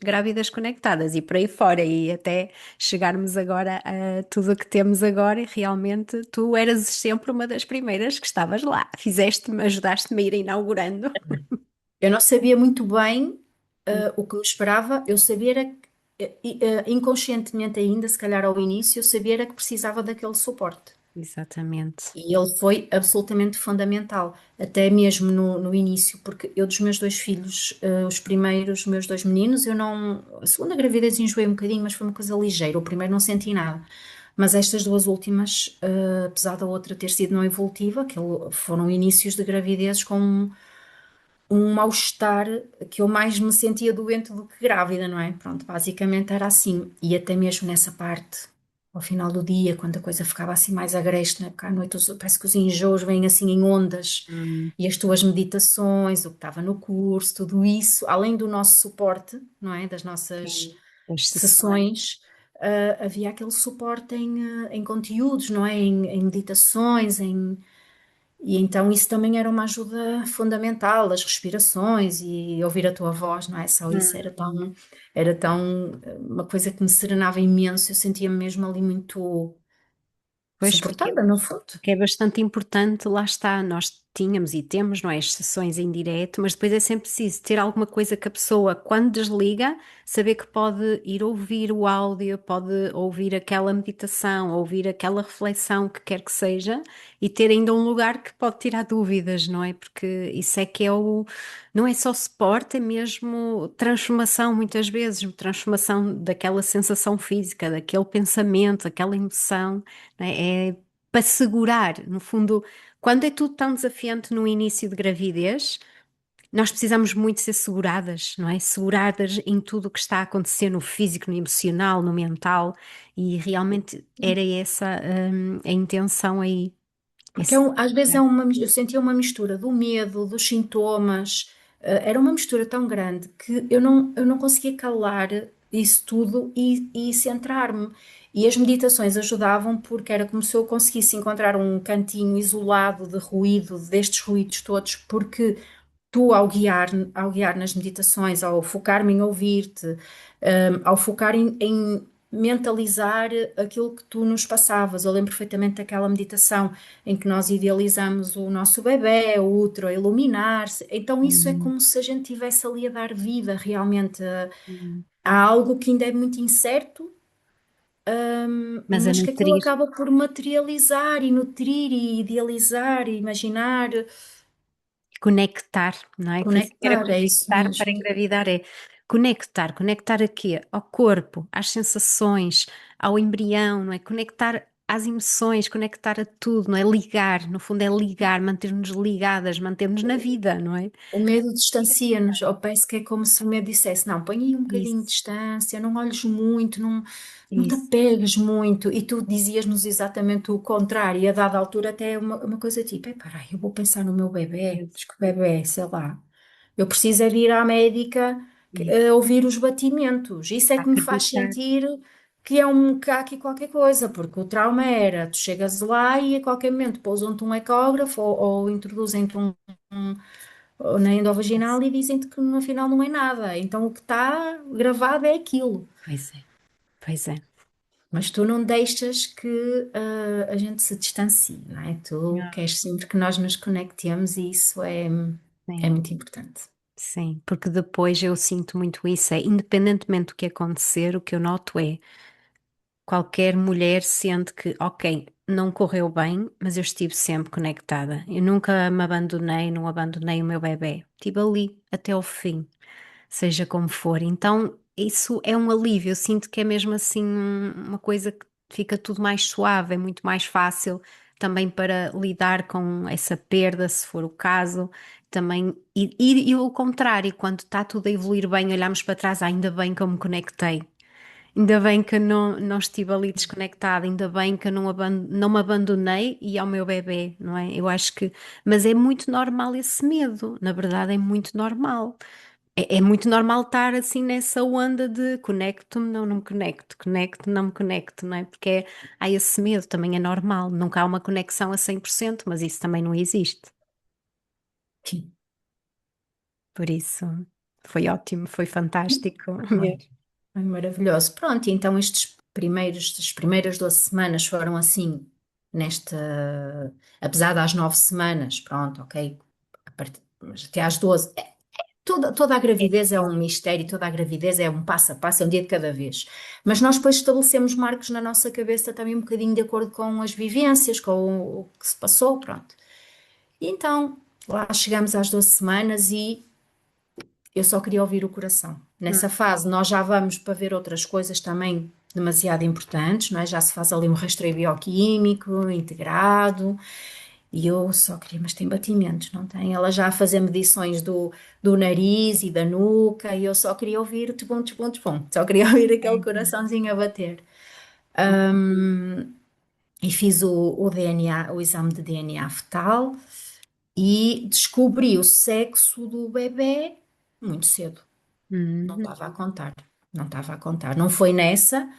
grávidas conectadas e por aí fora, e até chegarmos agora a tudo o que temos agora, e realmente tu eras sempre uma das primeiras que estavas lá. Fizeste-me, ajudaste-me a ir inaugurando. Eu não sabia muito bem o que me esperava, eu sabia era que, inconscientemente ainda, se calhar ao início, eu sabia era que precisava daquele suporte. Exatamente. E ele foi absolutamente fundamental, até mesmo no início, porque eu dos meus 2 filhos, os primeiros, meus 2 meninos, eu não. A segunda gravidez enjoei um bocadinho, mas foi uma coisa ligeira. O primeiro não senti nada. Mas estas duas últimas, apesar da outra ter sido não evolutiva, foram inícios de gravidezes com um mal-estar que eu mais me sentia doente do que grávida, não é? Pronto, basicamente era assim. E até mesmo nessa parte, ao final do dia, quando a coisa ficava assim mais agreste, né? Porque à noite parece que os enjoos vêm assim em ondas, Hum, e as tuas meditações, o que estava no curso, tudo isso, além do nosso suporte, não é? Das nossas sim. As sessões. sessões. Havia aquele suporte em conteúdos, não é? Em meditações, e então isso também era uma ajuda fundamental, as respirações e ouvir a tua voz, não é? Só isso era tão uma coisa que me serenava imenso, eu sentia-me mesmo ali muito Pois, porque suportada, no fundo. que é bastante importante, lá está, nós tínhamos e temos, não é? As sessões em direto, mas depois é sempre preciso ter alguma coisa que a pessoa, quando desliga, saber que pode ir ouvir o áudio, pode ouvir aquela meditação, ouvir aquela reflexão que quer que seja, e ter ainda um lugar que pode tirar dúvidas, não é? Porque isso é que é o. Não é só suporte, é mesmo transformação, muitas vezes, transformação daquela sensação física, daquele pensamento, daquela emoção, não é? É para segurar, no fundo, quando é tudo tão desafiante no início de gravidez, nós precisamos muito ser seguradas, não é? Seguradas em tudo o que está a acontecer no físico, no emocional, no mental, e realmente era essa, a intenção aí. É Porque às vezes eu sentia uma mistura do medo, dos sintomas, era uma mistura tão grande que eu não conseguia calar isso tudo e centrar-me. E as meditações ajudavam porque era como se eu conseguisse encontrar um cantinho isolado de ruído, destes ruídos todos, porque tu, ao guiar nas meditações, ao focar-me em ouvir-te, ao focar em mentalizar aquilo que tu nos passavas. Eu lembro perfeitamente daquela meditação em que nós idealizamos o nosso bebé, o útero a iluminar-se. Então, isso é Hum, como se a gente estivesse ali a dar vida realmente. hum. Há algo que ainda é muito incerto, Mas a mas que aquilo nutrir, acaba por materializar e nutrir e idealizar e imaginar, conectar, não é? Que a sequer conectar. É isso conectar para mesmo. engravidar é conectar, conectar a quê? Ao corpo, às sensações, ao embrião, não é? Conectar às emoções, conectar a tudo, não é? Ligar, no fundo é ligar, manter-nos ligadas, manter-nos na vida, não é? O medo distancia-nos, ou parece que é como se o medo dissesse: não, põe aí um bocadinho de Isso, distância, não olhes muito, não te isso, apegues muito. E tu dizias-nos exatamente o contrário, e a dada altura até uma coisa tipo: peraí, eu vou pensar no meu bebê, isso, diz que o bebê, sei lá, eu preciso é de ir à médica, isso. ouvir os batimentos. Isso é que me faz Acreditar. sentir que há aqui qualquer coisa, porque o trauma era: tu chegas lá e a qualquer momento pousam-te um ecógrafo ou introduzem-te na endovaginal e dizem-te que no final não é nada. Então o que está gravado é aquilo. Pois é, pois é. Mas tu não deixas que a gente se distancie, não é? Tu Yeah. queres sempre que nós nos conectemos e isso é Sim, muito importante. sim, porque depois eu sinto muito isso, é independentemente do que acontecer, o que eu noto é qualquer mulher sente que, ok, não correu bem, mas eu estive sempre conectada. Eu nunca me abandonei, não abandonei o meu bebé. Estive ali até ao fim, seja como for. Então, isso é um alívio. Eu sinto que é mesmo assim uma coisa que fica tudo mais suave, é muito mais fácil também para lidar com essa perda, se for o caso. Também, e o contrário, quando está tudo a evoluir bem, olhamos para trás, "Ah, ainda bem que eu me conectei. Ainda bem que eu não estive ali desconectada, ainda bem que eu não me abandonei e ao meu bebê, não é? Eu acho que. Mas é muito normal esse medo, na verdade é muito normal. É muito normal estar assim nessa onda de conecto-me, não me conecto, conecto, não me conecto, não é? Porque há esse medo, também é normal. Nunca há uma conexão a 100%, mas isso também não existe. Sim. Por isso, foi ótimo, foi fantástico Foi, mesmo. foi maravilhoso. Pronto, então as primeiras 12 semanas foram assim, apesar das 9 semanas, pronto, ok, mas até às 12. Toda a É, gravidez é um mistério, toda a gravidez é um passo a passo, é um dia de cada vez. Mas nós depois estabelecemos marcos na nossa cabeça também um bocadinho de acordo com as vivências, com o que se passou, pronto. E então, lá chegamos às 12 semanas e eu só queria ouvir o coração. hum, Nessa fase, nós já vamos para ver outras coisas também demasiado importantes, não é? Já se faz ali um rastreio bioquímico integrado, e eu só queria, mas tem batimentos, não tem? Ela já a fazer medições do nariz e da nuca, e eu só queria ouvir tchum, tchum, tchum. Só queria ouvir aquele coraçãozinho a bater. E fiz o DNA, o exame de DNA fetal e descobri o sexo do bebê muito cedo. Não hum, estava a contar. Não estava a contar. Não foi nessa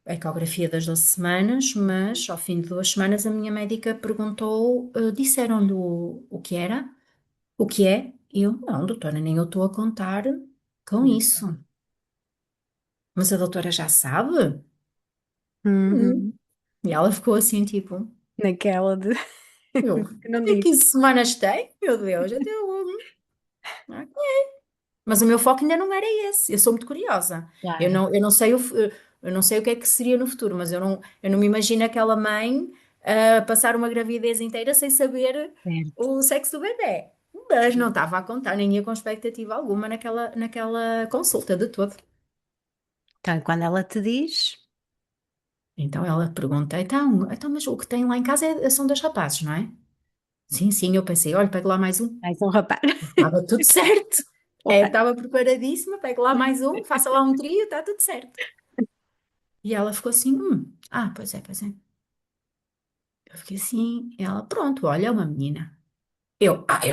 ecografia das 12 semanas, mas ao fim de 2 semanas a minha médica perguntou, disseram-lhe o que era. O que é? E eu, não, doutora, nem eu estou a contar com isso. Mas a doutora já sabe? uhum. Hum. E ela ficou assim, tipo, Naquela de. Eu, Que não tem disse. 15 semanas tem? Meu Deus, até eu. Mas o meu foco ainda não era esse. Eu sou muito curiosa. Claro, Eu não sei eu não sei o que é que seria no futuro, mas eu não me imagino aquela mãe a passar uma gravidez inteira sem saber certo. o sexo do bebé. Mas não estava a contar, nem ia com expectativa alguma naquela consulta de todo. Então, quando ela te diz, Então ela pergunta: então, mas o que tem lá em casa são dois rapazes, não é? Sim, sim, eu pensei: olha, pega lá mais um. mais um rapaz. Estava tudo certo. É, Claro. estava preparadíssima, pega lá mais um, faça lá um trio, está tudo certo. E ela ficou assim: pois é, pois é. Eu fiquei assim, e ela, pronto, olha, é uma menina.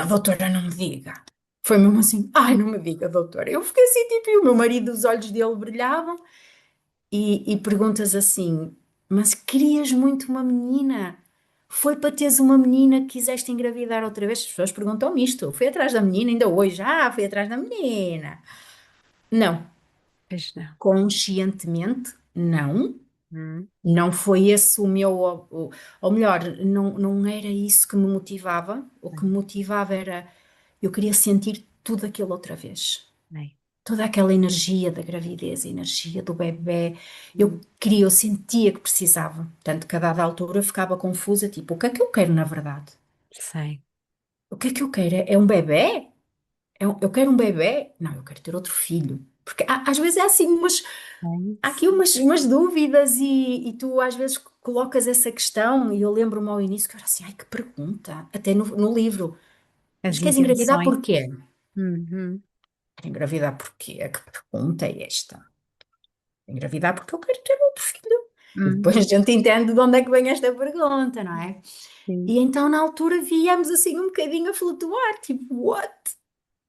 A doutora, não me diga. Foi mesmo assim: ai, não me diga, doutora. Eu fiquei assim, tipo, e o meu marido, os olhos dele brilhavam, e perguntas assim: mas querias muito uma menina? Foi para teres uma menina que quiseste engravidar outra vez? As pessoas perguntam-me isto. Fui atrás da menina, ainda hoje, fui atrás da menina. Não, Pois não. conscientemente, não. Hum, Não foi esse o meu, ou melhor, não era isso que me motivava. O que me motivava era, eu queria sentir tudo aquilo outra vez. bem. Toda aquela energia da gravidez, a energia do bebé. Hum, Eu sentia que precisava. Tanto que a dada altura eu ficava confusa, tipo, o que é que eu quero na verdade? sei. O que é que eu quero? É um bebé? Eu quero um bebé? Não, eu quero ter outro filho. Porque às vezes é assim, Bem, há aqui umas dúvidas e tu às vezes colocas essa questão e eu lembro-me ao início que eu era assim, ai que pergunta, até no livro, mas as queres engravidar intenções. porquê? Uhum, Quero engravidar porquê? Que pergunta é esta? Engravidar porque eu quero ter outro filho. E depois a uhum, gente entende de onde é que vem esta pergunta, não é? sim. E então na altura viemos assim um bocadinho a flutuar, tipo, what?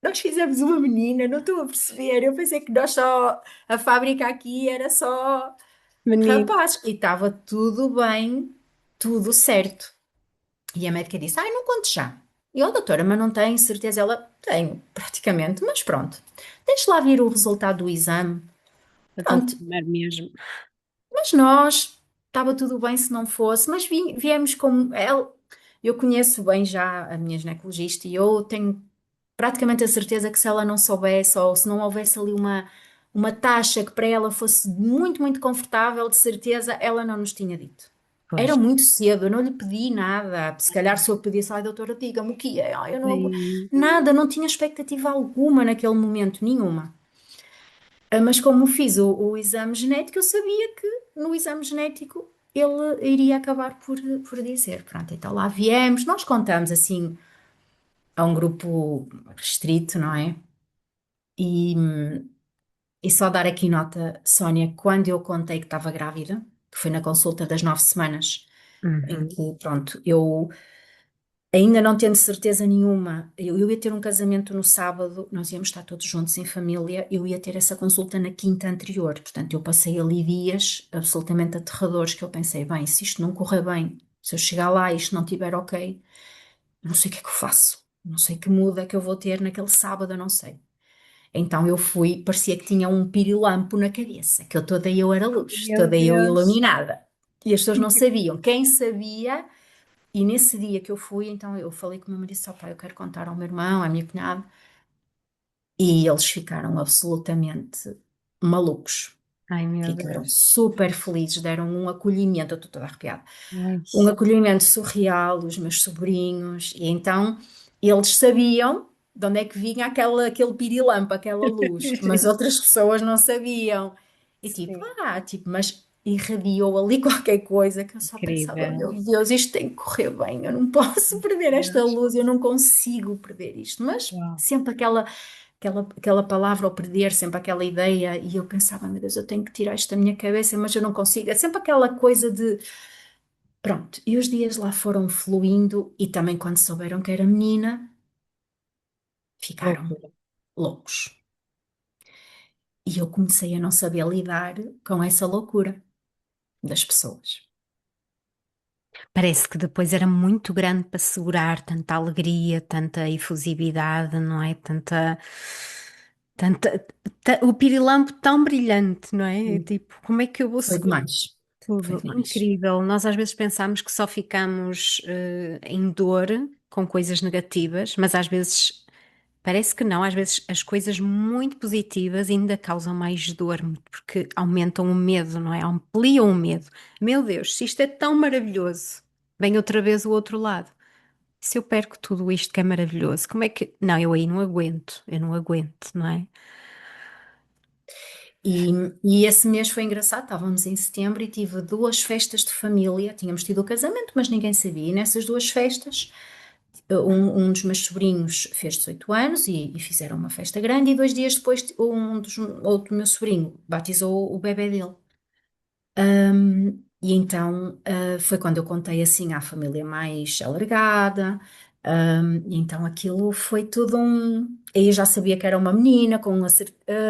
Nós fizemos uma menina, não estou a perceber. Eu pensei que nós só, a fábrica aqui era só Menino. rapaz, e estava tudo bem, tudo certo. E a médica disse: ai, não conte já. E eu, doutora, mas não tenho certeza. Ela, tenho, praticamente, mas pronto. Deixe lá vir o resultado do exame. Para Pronto, confirmar mesmo. mas nós, estava tudo bem se não fosse, mas viemos como. Eu conheço bem já a minha ginecologista e eu tenho praticamente a certeza que se ela não soubesse ou se não houvesse ali uma taxa que para ela fosse muito, muito confortável, de certeza ela não nos tinha dito. Pois. Era muito cedo, eu não lhe pedi nada. Se calhar se eu pedisse, ai doutora, diga-me o que é. Ai, eu não, Sim, nada, não tinha expectativa alguma naquele momento, nenhuma. Mas como fiz o exame genético, eu sabia que no exame genético ele iria acabar por dizer. Pronto, então lá viemos, nós contamos assim a um grupo restrito, não é? E, e só dar aqui nota, Sónia, quando eu contei que estava grávida, que foi na consulta das 9 semanas, em uhum, que, pronto, eu ainda não tendo certeza nenhuma, eu ia ter um casamento no sábado, nós íamos estar todos juntos em família, eu ia ter essa consulta na quinta anterior, portanto, eu passei ali dias absolutamente aterradores, que eu pensei, bem, se isto não correr bem, se eu chegar lá e isto não estiver ok, eu não sei o que é que eu faço. Não sei que muda que eu vou ter naquele sábado, eu não sei. Então eu fui, parecia que tinha um pirilampo na cabeça, que eu era luz, meu toda eu Deus. iluminada. E as pessoas não sabiam. Quem sabia, e nesse dia que eu fui, então eu falei com o meu marido, disse, pai, eu quero contar ao meu irmão, à minha cunhada, e eles ficaram absolutamente malucos. Ai, meu Ficaram Deus. super felizes, deram um acolhimento, eu estou toda arrepiada, Ai, um acolhimento surreal, os meus sobrinhos, e então eles sabiam de onde é que vinha aquele pirilampo, aquela luz, mas outras pessoas não sabiam. E tipo, sim, mas irradiou ali qualquer coisa que eu só pensava, incrível. meu Deus, isto tem que correr bem, eu não posso perder esta Deus. luz, eu não consigo perder isto, mas Uau. sempre aquela palavra ao perder, sempre aquela ideia, e eu pensava, meu Deus, eu tenho que tirar isto da minha cabeça, mas eu não consigo. É sempre aquela coisa de pronto. E os dias lá foram fluindo, e também quando souberam que era menina, ficaram Loucura. loucos. E eu comecei a não saber lidar com essa loucura das pessoas. Parece que depois era muito grande para segurar tanta alegria, tanta efusividade, não é? O pirilampo tão brilhante, não é? É Hum. tipo, como é que eu vou Foi segurar? demais. Foi tudo. demais. Incrível. Nós às vezes pensamos que só ficamos em dor com coisas negativas, mas às vezes parece que não. Às vezes as coisas muito positivas ainda causam mais dor, porque aumentam o medo, não é? Ampliam o medo. Meu Deus, se isto é tão maravilhoso, vem outra vez o outro lado. Se eu perco tudo isto que é maravilhoso, como é que. Não, eu aí não aguento, eu não aguento, não é? E, e esse mês foi engraçado, estávamos em setembro e tive duas festas de família. Tínhamos tido o casamento, mas ninguém sabia. E nessas duas festas, um dos meus sobrinhos fez 18 anos e fizeram uma festa grande. E 2 dias depois, outro meu sobrinho batizou o bebé dele. E então foi quando eu contei assim à família mais alargada. E então aquilo foi tudo um. Aí eu já sabia que era uma menina, com a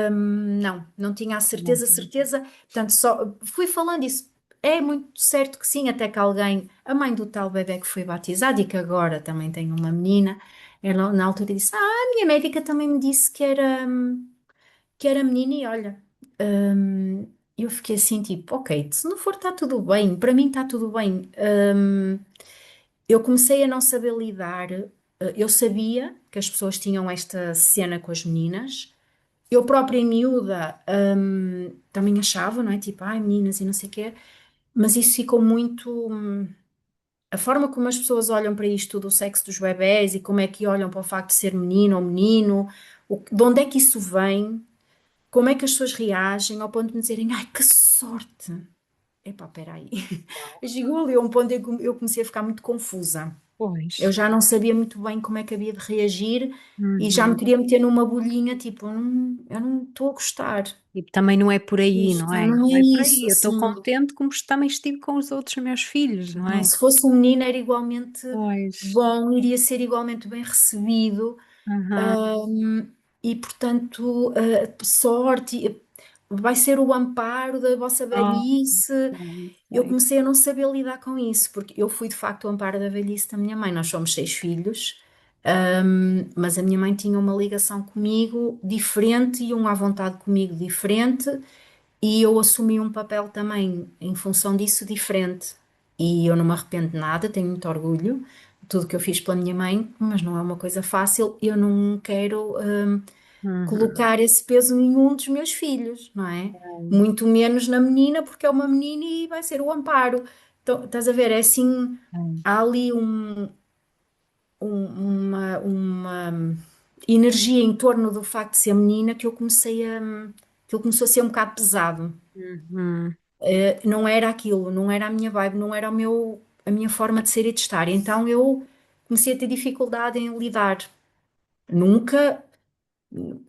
não, não tinha a certeza, certeza. Portanto, só fui falando isso. É muito certo que sim, até que alguém, a mãe do tal bebé que foi batizado e que agora também tem uma menina, ela na altura disse: Ah, a minha médica também me disse que era menina, e olha, eu fiquei assim, tipo, ok, se não for, está tudo bem, para mim está tudo bem. Eu comecei a não saber lidar, eu sabia que as pessoas tinham esta cena com as meninas, eu própria em miúda, também achava, não é? Tipo, ai, meninas e não sei o quê, mas isso ficou muito. A forma como as pessoas olham para isto do sexo dos bebés e como é que olham para o facto de ser menino ou menino, de onde é que isso vem, como é que as pessoas reagem ao ponto de me dizerem, ai, que sorte! Epá, peraí. Chegou ali a um ponto em que eu comecei a ficar muito confusa. Eu Pois. já não sabia muito bem como é que havia de reagir e já me Uhum. queria meter numa bolhinha, tipo, eu não estou a gostar. E também não é por aí, não Isto é? não Não é é por isso, aí. Eu estou assim. contente como também estive com os outros meus filhos, não Não, é? se fosse um menino era igualmente Pois. bom, iria ser igualmente bem recebido. Uhum. hum, e portanto, sorte, vai ser o amparo da vossa Oh, velhice. sei, Eu sei. comecei a não saber lidar com isso, porque eu fui de facto o amparo da velhice da minha mãe. Nós somos 6 filhos, mas a minha mãe tinha uma ligação comigo diferente e um à vontade comigo diferente, e eu assumi um papel também em função disso diferente. E eu não me arrependo de nada, tenho muito orgulho de tudo que eu fiz pela minha mãe, mas não é uma coisa fácil. Eu não quero, Uhum. colocar esse peso em nenhum dos meus filhos, não é? Sei, Muito menos na menina, porque é uma menina e vai ser o amparo. Então, estás a ver? É assim, sei. há ali uma energia em torno do facto de ser menina que ele começou a ser um bocado pesado. Uhum. Não era aquilo, não era a minha vibe, não era a minha forma de ser e de estar. Então eu comecei a ter dificuldade em lidar. Nunca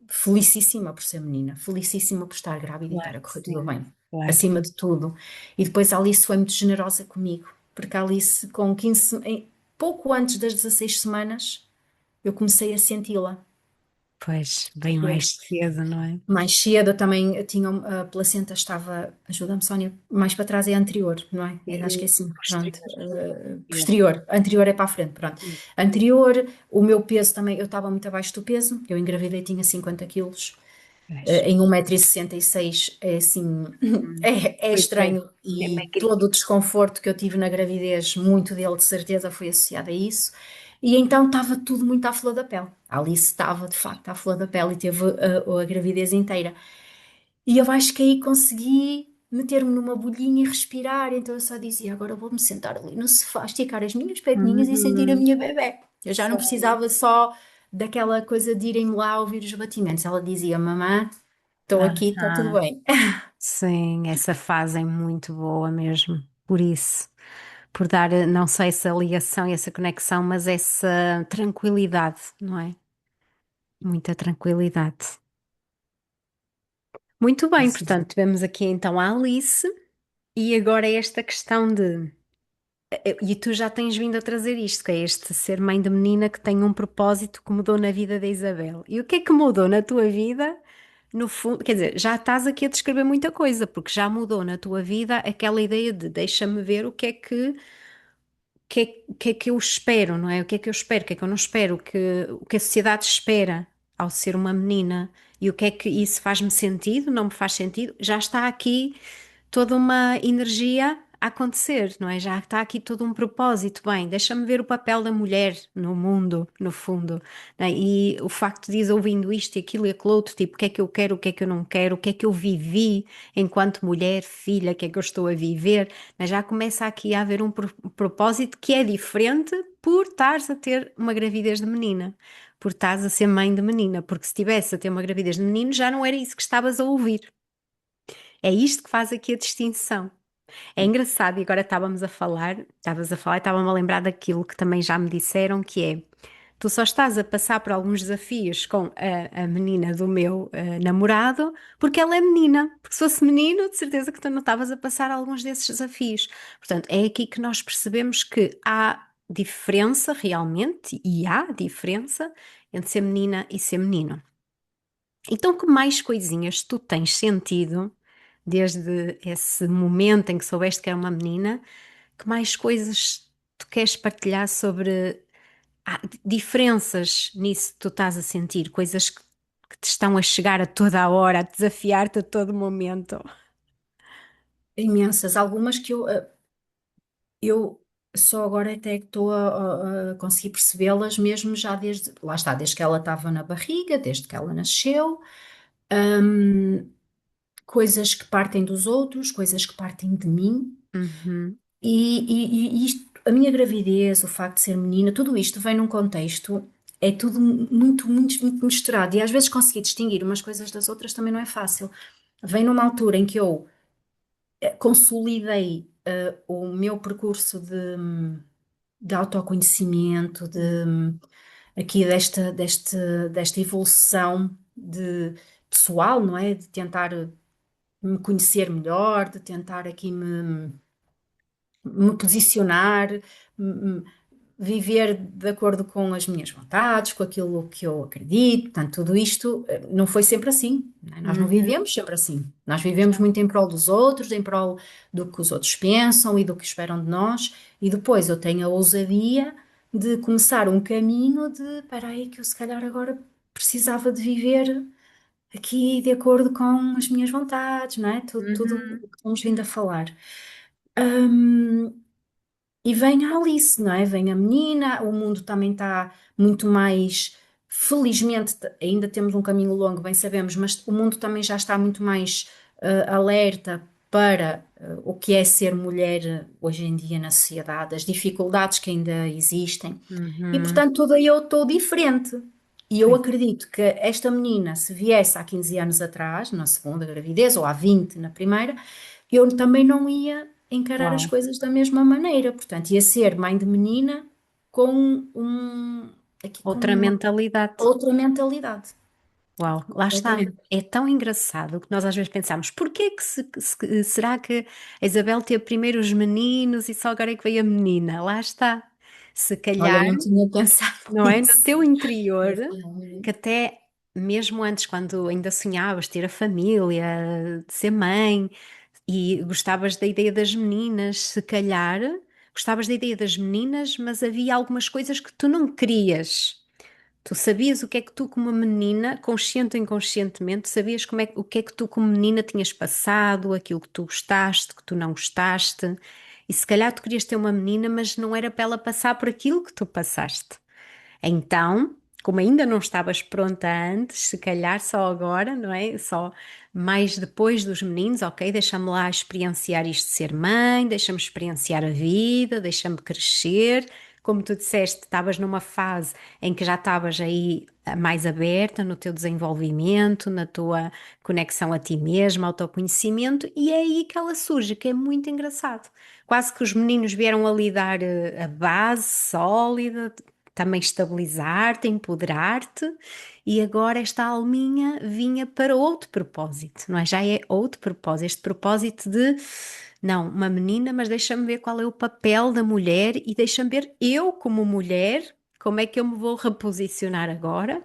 felicíssima por ser menina, felicíssima por estar grávida e estar Claro a que correr tudo sim, bem, claro. acima de tudo. E depois a Alice foi muito generosa comigo, porque a Alice, com 15, pouco antes das 16 semanas, eu comecei a senti-la. Pois, bem mais cedo, não é? Mais cedo eu também tinha, a placenta estava, ajuda-me Sónia, mais para trás é anterior, não é? Acho que é assim, pronto. Posterior. Posterior, anterior é para a frente, pronto. Sim. Anterior, o meu peso também, eu estava muito abaixo do peso, eu engravidei e tinha 50 quilos. Pois. Em 1,66 m é assim, Hum. é Pois é, estranho, é e bem todo o crítico. desconforto que eu tive na gravidez, muito dele de certeza foi associado a isso. E então estava tudo muito à flor da pele. A Alice estava de facto à flor da pele e teve a gravidez inteira. E eu acho que aí consegui meter-me numa bolhinha e respirar. Então eu só dizia: agora vou-me sentar ali no sofá, esticar as minhas perninhas e sentir a Uhum. minha bebé. Eu já não Sei. precisava só daquela coisa de irem lá ouvir os batimentos. Ela dizia: mamã, estou aqui, está tudo Aham. bem. Sim, essa fase é muito boa mesmo. Por isso, por dar, não sei, essa ligação e essa conexão, mas essa tranquilidade, não é? Muita tranquilidade. Muito bem, Assim, portanto, tivemos aqui então a Alice e agora esta questão de. E tu já tens vindo a trazer isto, que é este ser mãe de menina que tem um propósito que mudou na vida da Isabel. E o que é que mudou na tua vida? No fundo, quer dizer, já estás aqui a descrever muita coisa, porque já mudou na tua vida aquela ideia de deixa-me ver o que é que eu espero, não é? O que é que eu espero, o que é que eu não espero, o que a sociedade espera ao ser uma menina e o que é que isso faz-me sentido, não me faz sentido, já está aqui toda uma energia a acontecer, não é? Já está aqui todo um propósito. Bem, deixa-me ver o papel da mulher no mundo, no fundo, não é? E o facto de ir ouvindo isto e aquilo e aquilo outro, tipo, o que é que eu quero, o que é que eu não quero, o que é que eu vivi enquanto mulher, filha, o que é que eu estou a viver, mas já começa aqui a haver um propósito que é diferente por estares a ter uma gravidez de menina. Por estares a ser mãe de menina, porque se estivesse a ter uma gravidez de menino já não era isso que estavas a ouvir. É isto que faz aqui a distinção. É engraçado, e agora estavas a falar e estava-me a lembrar daquilo que também já me disseram, que é, tu só estás a passar por alguns desafios com a menina do meu namorado porque ela é menina. Porque se fosse menino, de certeza que tu não estavas a passar alguns desses desafios. Portanto, é aqui que nós percebemos que há diferença realmente, e há diferença entre ser menina e ser menino. Então, que mais coisinhas tu tens sentido desde esse momento em que soubeste que era uma menina? Que mais coisas tu queres partilhar sobre diferenças nisso que tu estás a sentir? Coisas que te estão a chegar a toda a hora, a desafiar-te a todo momento? Imensas, algumas que eu só agora até que estou a conseguir percebê-las mesmo já desde, lá está, desde que ela estava na barriga, desde que ela nasceu, hum, coisas que partem dos outros, coisas que partem de mim, Uhum, e isto, a minha gravidez, o facto de ser menina, tudo isto vem num contexto, é tudo muito misturado, e às vezes conseguir distinguir umas coisas das outras também não é fácil. Vem numa altura em que eu consolidei o meu percurso de autoconhecimento, aqui desta evolução pessoal, não é? De tentar me conhecer melhor, de tentar aqui me posicionar, me- viver de acordo com as minhas vontades, com aquilo que eu acredito. Portanto, tudo isto não foi sempre assim, não é? Nós não uhum, vivemos sempre assim. Nós vivemos exato. muito em prol dos outros, em prol do que os outros pensam e do que esperam de nós. E depois eu tenho a ousadia de começar um caminho de, espera aí, que eu se calhar agora precisava de viver aqui de acordo com as minhas vontades, não é? Tudo o Uhum, que estamos vindo a falar. Hum, e vem a Alice, não é? Vem a menina, o mundo também está muito mais. Felizmente, ainda temos um caminho longo, bem sabemos, mas o mundo também já está muito mais alerta para o que é ser mulher hoje em dia na sociedade, as dificuldades que ainda existem. E uhum. portanto, toda eu estou diferente. E eu Pois, acredito que esta menina, se viesse há 15 anos atrás, na segunda gravidez, ou há 20 na primeira, eu também não ia encarar as uau, coisas da mesma maneira. Portanto, ia ser mãe de menina com aqui com outra uma mentalidade. outra mentalidade, Uau, lá está. completamente. É tão engraçado que nós às vezes pensamos, porquê que será que a Isabel teve primeiro os meninos e só agora é que veio a menina? Lá está. Se Olha, calhar, não tinha pensado não é? No nisso. teu interior, Mas realmente. que até mesmo antes, quando ainda sonhavas ter a família, de ser mãe e gostavas da ideia das meninas, se calhar gostavas da ideia das meninas, mas havia algumas coisas que tu não querias. Tu sabias o que é que tu, como menina, consciente ou inconscientemente, sabias o que é que tu, como menina, tinhas passado, aquilo que tu gostaste, que tu não gostaste. E se calhar tu querias ter uma menina, mas não era para ela passar por aquilo que tu passaste. Então, como ainda não estavas pronta antes, se calhar só agora, não é? Só mais depois dos meninos, ok, deixa-me lá experienciar isto de ser mãe, deixa-me experienciar a vida, deixa-me crescer. Como tu disseste, estavas numa fase em que já estavas aí mais aberta no teu desenvolvimento, na tua conexão a ti mesma, ao teu conhecimento, e é aí que ela surge, que é muito engraçado. Quase que os meninos vieram ali dar a base sólida, também estabilizar-te, empoderar-te, e agora esta alminha vinha para outro propósito, não é? Já é outro propósito, este propósito de, não, uma menina, mas deixa-me ver qual é o papel da mulher e deixa-me ver eu, como mulher, como é que eu me vou reposicionar agora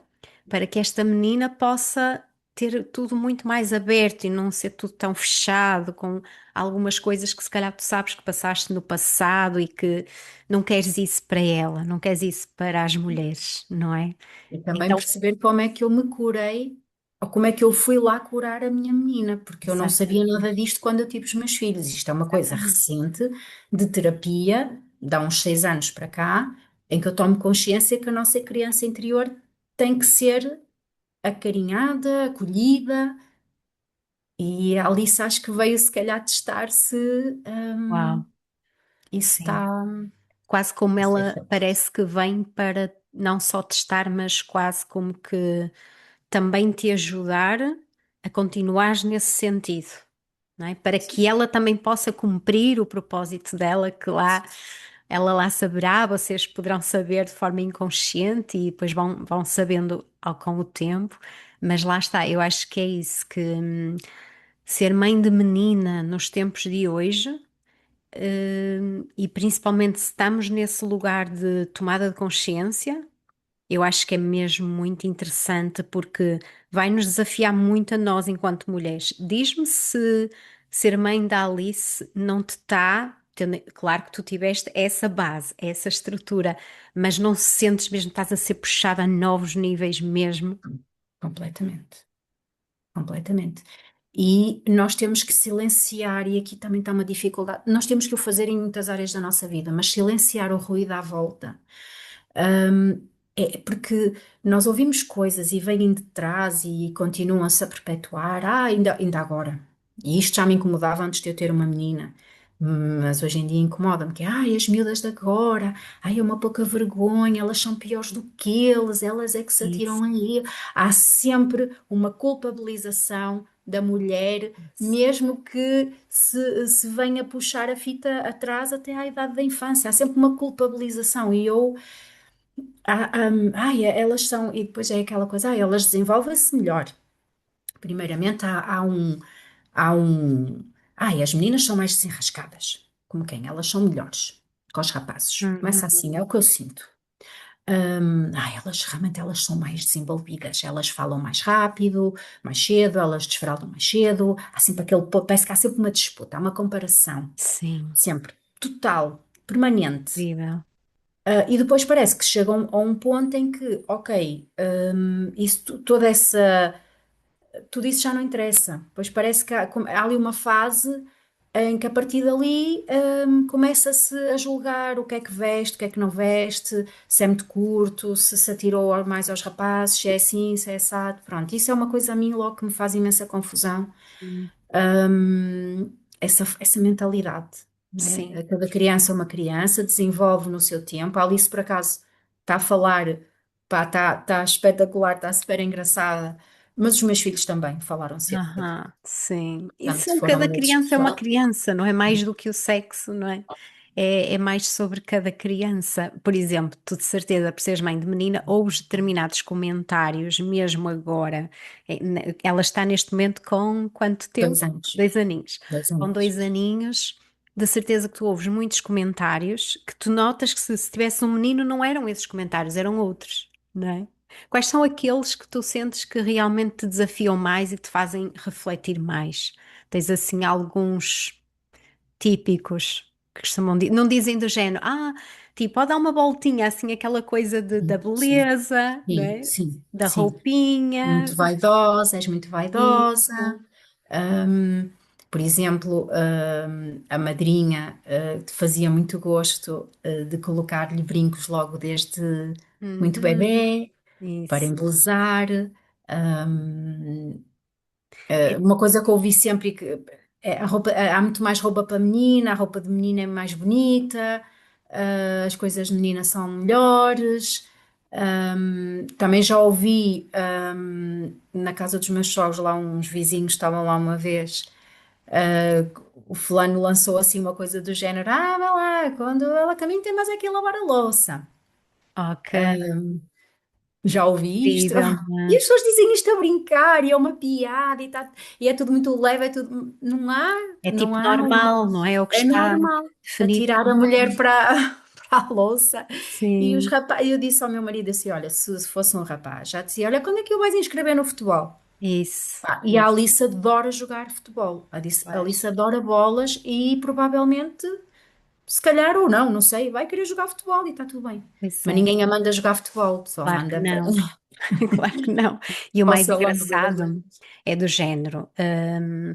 para que esta menina possa ter tudo muito mais aberto e não ser tudo tão fechado com algumas coisas que se calhar tu sabes que passaste no passado e que não queres isso para ela, não queres isso para as mulheres, não é? E também Então, perceber como é que eu me curei, ou como é que eu fui lá curar a minha menina, porque eu não sabia Exatamente, nada disto quando eu tive os meus filhos. Isto é uma coisa exatamente. recente de terapia, dá uns 6 anos para cá, em que eu tomo consciência que a nossa criança interior tem que ser acarinhada, acolhida, e a Alice acho que veio se calhar testar se Uau, isso sim. está Quase como a ser ela feito. parece que vem para não só testar, mas quase como que também te ajudar a continuares nesse sentido, não é? Para que ela também possa cumprir o propósito dela, que lá ela lá saberá, vocês poderão saber de forma inconsciente e depois vão sabendo com o tempo, mas lá está, eu acho que é isso, que ser mãe de menina nos tempos de hoje e principalmente se estamos nesse lugar de tomada de consciência, eu acho que é mesmo muito interessante porque vai nos desafiar muito a nós enquanto mulheres. Diz-me se ser mãe da Alice não te está. Claro que tu tiveste essa base, essa estrutura, mas não sentes mesmo que estás a ser puxada a novos níveis mesmo? Completamente, completamente. E nós temos que silenciar, e aqui também está uma dificuldade. Nós temos que o fazer em muitas áreas da nossa vida, mas silenciar o ruído à volta. É porque nós ouvimos coisas e vêm de trás e continuam-se a perpetuar. Ainda agora. E isto já me incomodava antes de eu ter uma menina. Mas hoje em dia incomoda-me que, as miúdas de agora, é uma pouca vergonha, elas são piores do que elas é que se Isso, atiram aí. Há sempre uma culpabilização da mulher, isso. mesmo que se venha puxar a fita atrás até à idade da infância. Há sempre uma culpabilização e eu elas são, e depois é aquela coisa, elas desenvolvem-se melhor. Primeiramente, há um, as meninas são mais desenrascadas. Como quem? Elas são melhores que os rapazes. Começa Uhum. assim, é o que eu sinto. Elas realmente elas são mais desenvolvidas, elas falam mais rápido, mais cedo, elas desfraldam mais cedo, há sempre parece que há sempre uma disputa, há uma comparação, Sim, sempre, total, permanente. incrível. E depois parece que chegam a um ponto em que, ok, isso, tudo isso já não interessa. Pois parece que há ali uma fase em que a partir dali começa-se a julgar o que é que veste, o que é que não veste, se é muito curto, se atirou mais aos rapazes, se é assim, se é assado. Pronto, isso é uma coisa a mim logo que me faz imensa confusão, Hum, essa mentalidade, não Sim. é? Cada criança é uma criança, desenvolve no seu tempo. A Alice, por acaso, está a falar, pá, está espetacular, está super engraçada, mas os meus filhos também falaram cedo, Aham, sim. portanto, Isso, foram cada miúdos que criança é uma falaram. criança, não é mais do que o sexo, não é? É mais sobre cada criança. Por exemplo, tu de certeza, por seres mãe de menina, ouves determinados comentários, mesmo agora. Ela está neste momento com quanto tempo? 2 anos, 2 aninhos. dois Com aninhos. 2 aninhos, de certeza que tu ouves muitos comentários que tu notas que se tivesse um menino não eram esses comentários, eram outros, não é? Quais são aqueles que tu sentes que realmente te desafiam mais e te fazem refletir mais? Tens assim alguns típicos que costumam dizer, não dizem do género, tipo, ó, dá uma voltinha, assim, aquela coisa da Sim, sim, beleza, não sim, é? sim, Da sim. roupinha. Muito vaidosa, és muito Isso. vaidosa. Ahm, por exemplo, a madrinha, fazia muito gosto, de colocar-lhe brincos logo desde muito Uhum. bebé, para Isso. embelezar. Ahm, É, uma coisa que eu ouvi sempre que a roupa, há muito mais roupa para menina, a roupa de menina é mais bonita, as coisas de menina são melhores. Também já ouvi, na casa dos meus sogros, lá uns vizinhos estavam lá uma vez, o fulano lançou assim uma coisa do género: vai lá, quando ela caminha tem mais aqui a lavar a louça. ok, Já ouvi isto. incrível, E né? as pessoas dizem isto a brincar, e é uma piada, e é tudo muito leve, é tudo. Não há, É não tipo há. normal, não é? É o que É está normal definido atirar a como mulher normal. para a louça. E os Sim, rapazes, eu disse ao meu marido assim: olha, se fosse um rapaz, já dizia: olha, quando é que eu vais inscrever no futebol? isso, E a isso, Alice adora jogar futebol. A Alice pois. adora bolas e provavelmente. Se calhar ou não, não sei, vai querer jogar futebol e está tudo bem. Pois Mas é, ninguém a manda jogar futebol, só claro que manda para, não. Claro que não. E o para o mais salão de beleza. engraçado é do género.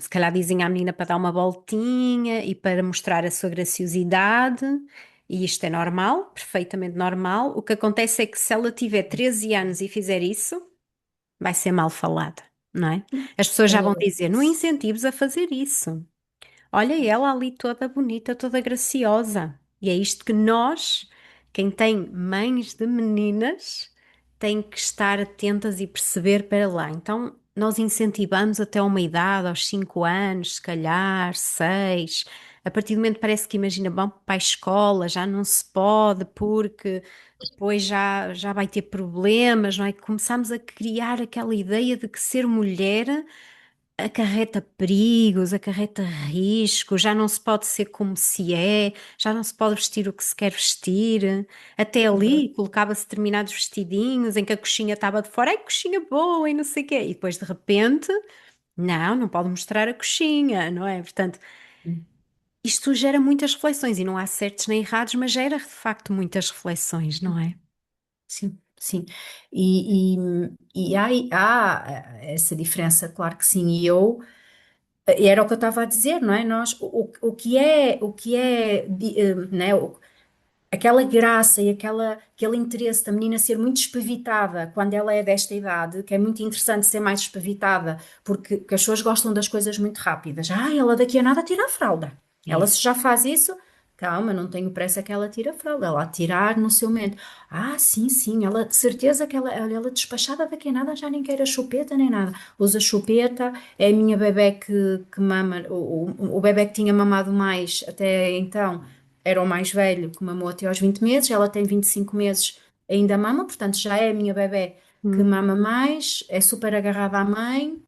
Se calhar dizem à menina para dar uma voltinha e para mostrar a sua graciosidade, e isto é normal, perfeitamente normal. O que acontece é que se ela tiver 13 anos e fizer isso, vai ser mal falada, não é? As pessoas já vão É, dizer, não incentivos a fazer isso. Olha ela ali toda bonita, toda graciosa. E é isto que nós, quem tem mães de meninas, tem que estar atentas e perceber para lá. Então, nós incentivamos até uma idade, aos 5 anos, se calhar, 6. A partir do momento parece que imagina, vão para a escola, já não se pode porque depois já vai ter problemas, não é? Começamos a criar aquela ideia de que ser mulher acarreta perigos, acarreta riscos, já não se pode ser como se é, já não se pode vestir o que se quer vestir. Até é verdade. ali colocava-se determinados vestidinhos em que a coxinha estava de fora, ai, coxinha boa e não sei o quê. E depois de repente, não, não pode mostrar a coxinha, não é? Portanto, isto gera muitas reflexões e não há certos nem errados, mas gera de facto muitas reflexões, não é? Sim, sim. E, há essa diferença, claro que sim. E era o que eu estava a dizer, não é? Nós, né? Aquela graça e aquele interesse da menina ser muito espavitada quando ela é desta idade, que é muito interessante ser mais espavitada, porque as pessoas gostam das coisas muito rápidas. Ah, ela daqui a nada tira a fralda. Ela É, se já faz isso, calma, não tenho pressa que ela tire a fralda. Ela a tirar no seu momento. Ah, sim, sim, ela de certeza que ela despachada daqui a nada já nem quer a chupeta nem nada. Usa chupeta, é a minha bebé que mama, o bebé que tinha mamado mais até então era o mais velho que mamou até aos 20 meses, ela tem 25 meses, ainda mama, portanto já é a minha bebé que hum, mama mais, é super agarrada à mãe,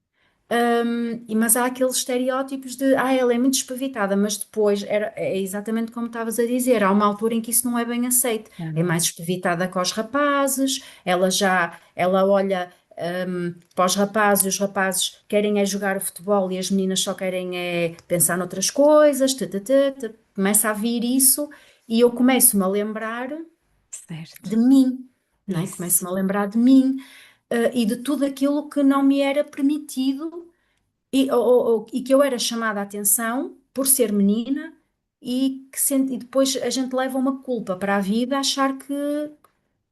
mas há aqueles estereótipos de, ela é muito espavitada, mas depois é exatamente como estavas a dizer, há uma altura em que isso não é bem aceito, já é não é. mais espavitada com os rapazes, ela olha para os rapazes, e os rapazes querem é jogar o futebol e as meninas só querem é pensar noutras coisas, começa a vir isso e eu começo-me a lembrar Certo. de mim, não é? Isso. Começo-me a lembrar de mim, e de tudo aquilo que não me era permitido e que eu era chamada a atenção por ser menina e depois a gente leva uma culpa para a vida, achar que,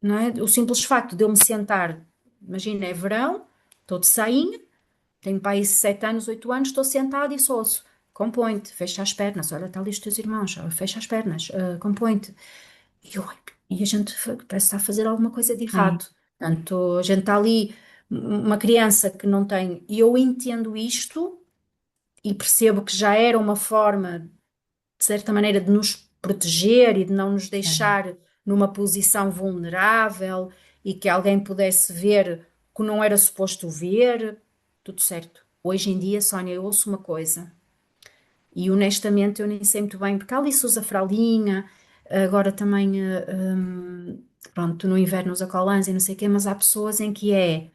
não é? O simples facto de eu me sentar, imagina, é verão, estou de sainha, tenho para aí 7 anos, 8 anos, estou sentada e só ouço, compõe-te, fecha as pernas, olha, está ali os teus irmãos, fecha as pernas, compõe-te. E a gente parece que está a fazer alguma coisa de É, errado. Portanto, a gente está ali, uma criança que não tem. E eu entendo isto e percebo que já era uma forma, de certa maneira, de nos proteger e de não nos é. deixar numa posição vulnerável e que alguém pudesse ver que não era suposto ver. Tudo certo. Hoje em dia, Sónia, eu ouço uma coisa. E honestamente eu nem sei muito bem, porque a Alice usa fraldinha, agora também, pronto, no inverno usa colãs e não sei o quê, mas há pessoas em que é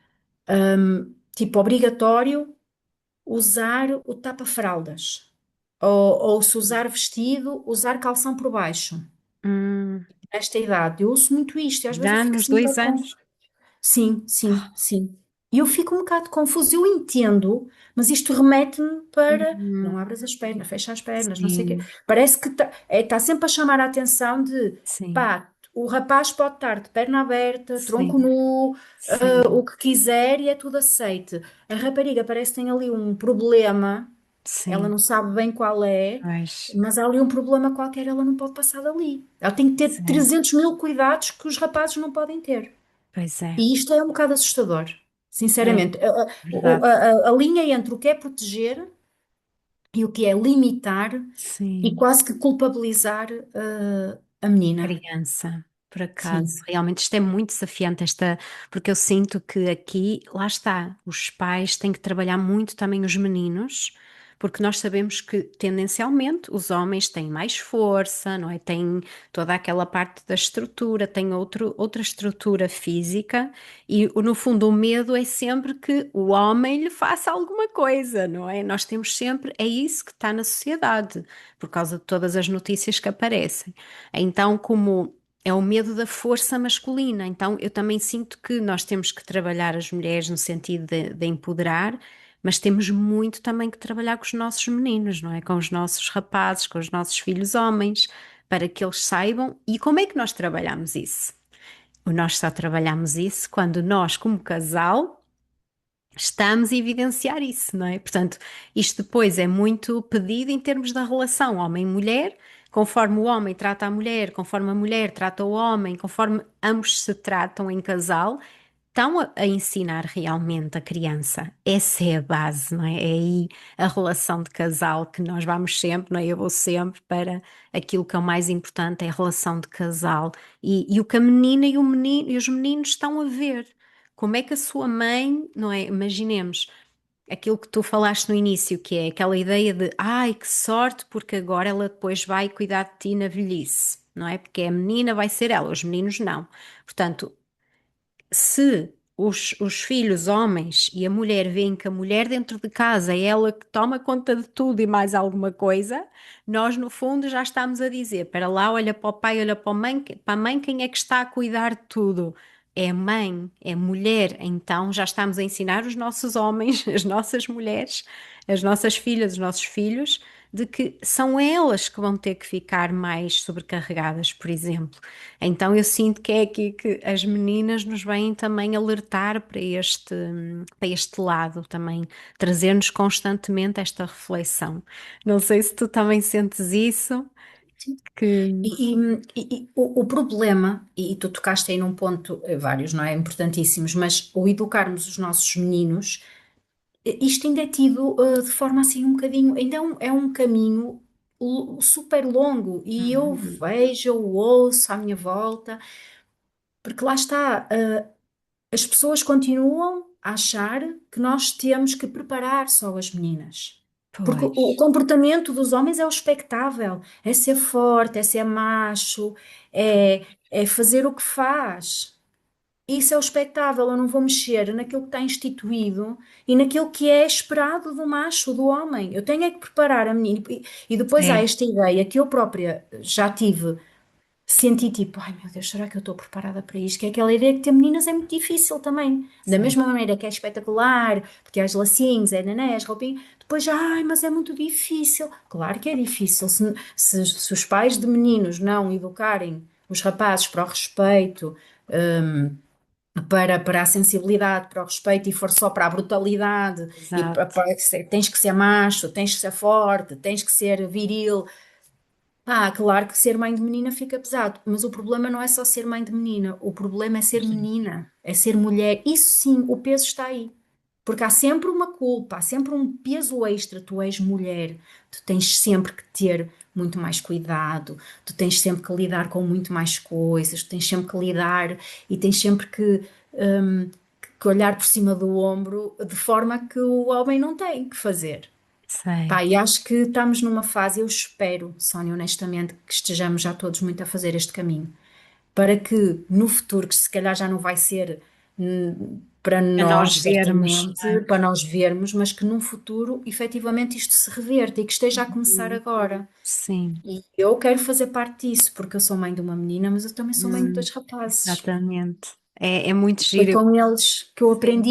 tipo obrigatório usar o tapa-fraldas. Ou se usar vestido, usar calção por baixo. Hum, Nesta idade, eu ouço muito isto e às vezes eu já fico nos assim um dois bocado anos? confusa. Sim, sim, sim. E eu fico um bocado confusa. Eu entendo, mas isto remete-me para não Uhum, abras as pernas, fecha as pernas, não sei o quê. sim, Parece que está sempre a chamar a atenção de sim, pá, o rapaz pode estar de perna aberta, tronco sim, nu, o sim, que quiser e é tudo aceite. A rapariga parece que tem ali um problema, ela sim, não sabe bem qual é, pois, mas há ali um problema qualquer, ela não pode passar dali. Ela tem que ter pois é, 300 mil cuidados que os rapazes não podem ter. pois é, E isto é um bocado assustador, é sinceramente. verdade, A linha entre o que é proteger e o que é limitar e sim. quase que culpabilizar a menina. Criança, por acaso. Sim, Realmente isto é muito desafiante, porque eu sinto que aqui, lá está, os pais têm que trabalhar muito também os meninos, porque nós sabemos que tendencialmente os homens têm mais força, não é? Têm toda aquela parte da estrutura, têm outra estrutura física e no fundo o medo é sempre que o homem lhe faça alguma coisa, não é? Nós temos sempre, é isso que está na sociedade, por causa de todas as notícias que aparecem. Então, como é o medo da força masculina. Então, eu também sinto que nós temos que trabalhar as mulheres no sentido de empoderar, mas temos muito também que trabalhar com os nossos meninos, não é? Com os nossos rapazes, com os nossos filhos homens, para que eles saibam. E como é que nós trabalhamos isso? Nós só trabalhamos isso quando nós, como casal, estamos a evidenciar isso, não é? Portanto, isto depois é muito pedido em termos da relação homem-mulher, conforme o homem trata a mulher, conforme a mulher trata o homem, conforme ambos se tratam em casal, estão a ensinar realmente a criança. Essa é a base, não é? É aí a relação de casal que nós vamos sempre, não é? Eu vou sempre para aquilo que é o mais importante, é a relação de casal. E o que a menina e o menino e os meninos estão a ver. Como é que a sua mãe, não é? Imaginemos aquilo que tu falaste no início, que é aquela ideia de ai, que sorte, porque agora ela depois vai cuidar de ti na velhice, não é? Porque a menina vai ser ela, os meninos não. Portanto, se os filhos homens e a mulher veem que a mulher dentro de casa é ela que toma conta de tudo e mais alguma coisa, nós no fundo já estamos a dizer, para lá, olha para o pai, olha para a mãe, quem é que está a cuidar de tudo? É a mãe, é a mulher. Então já estamos a ensinar os nossos homens, as nossas mulheres, as nossas filhas, os nossos filhos, de que são elas que vão ter que ficar mais sobrecarregadas, por exemplo. Então eu sinto que é aqui que as meninas nos vêm também alertar para este lado, também trazer-nos constantemente esta reflexão. Não sei se tu também sentes isso, que O problema, e tu tocaste aí num ponto, vários, não é? Importantíssimos, mas o educarmos os nossos meninos, isto ainda é tido de forma assim um bocadinho, ainda é um caminho super longo e eu Uhum. vejo, eu ouço à minha volta, porque lá está, as pessoas continuam a achar que nós temos que preparar só as meninas. Porque o Pois, comportamento dos homens é o expectável, é ser forte, é ser macho, é fazer o que faz. Isso é o expectável, eu não vou mexer naquilo que está instituído e naquilo que é esperado do macho, do homem. Eu tenho é que preparar a menina. E depois há é, esta ideia que eu própria já tive, senti tipo, ai meu Deus, será que eu estou preparada para isto? Que é aquela ideia que ter meninas é muito difícil também. Da sim, mesma maneira que é espetacular, porque há os lacinhos, é nenés, roupinha, depois já, ai, mas é muito difícil. Claro que é difícil. Se os pais de meninos não educarem os rapazes para o respeito, para a sensibilidade, para o respeito e for só para a brutalidade, e exato, tens que ser macho, tens que ser forte, tens que ser viril. Ah, claro que ser mãe de menina fica pesado, mas o problema não é só ser mãe de menina, o problema é ser menina, é ser mulher. Isso sim, o peso está aí. Porque há sempre uma culpa, há sempre um peso extra. Tu és mulher, tu tens sempre que ter muito mais cuidado, tu tens sempre que lidar com muito mais coisas, tu tens sempre que lidar e tens sempre hum, que olhar por cima do ombro de forma que o homem não tem que fazer. sei. Pá, e acho que estamos numa fase, eu espero, Sónia, honestamente, que estejamos já todos muito a fazer este caminho, para que no futuro, que se calhar já não vai ser para A nós nós vermos, exatamente, para nós vermos, mas que num futuro, efetivamente, isto se reverta e que esteja a começar uhum, agora. sim, E eu quero fazer parte disso, porque eu sou mãe de uma menina, mas eu também sou mãe de hum, dois rapazes. exatamente. É muito Foi giro. com eles que eu Sim. aprendi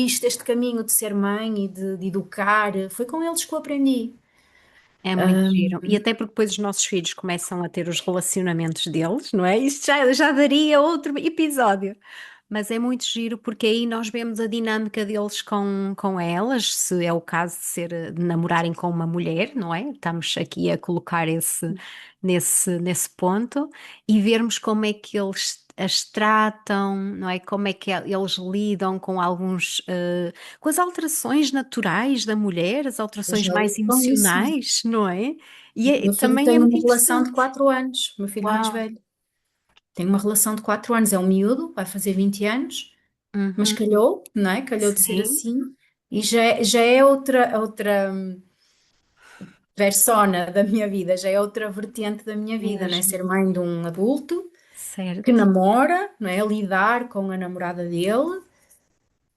isto, este caminho de ser mãe e de educar. Foi com eles que eu aprendi. É muito giro. E até porque depois os nossos filhos começam a ter os relacionamentos deles, não é? Isto já daria outro episódio. Mas é muito giro porque aí nós vemos a dinâmica deles com elas, se é o caso de ser, de namorarem com uma mulher, não é? Estamos aqui a colocar nesse ponto e vermos como é que eles as tratam, não é? Como é que eles lidam com alguns, com as alterações naturais da mulher, as Eu alterações já mais lido com isso. emocionais, não é? E O meu filho também é tem muito uma relação de interessante. 4 anos, o meu filho mais Uau! velho. Tem uma relação de 4 anos, é um miúdo, vai fazer 20 anos, mas Uhum. calhou, não é? Calhou de ser Sim, assim. E já é outra. persona da minha vida, já é outra vertente da minha vida, não é? Ser mesmo, mãe de um adulto que certo? namora, não é? Lidar com a namorada dele,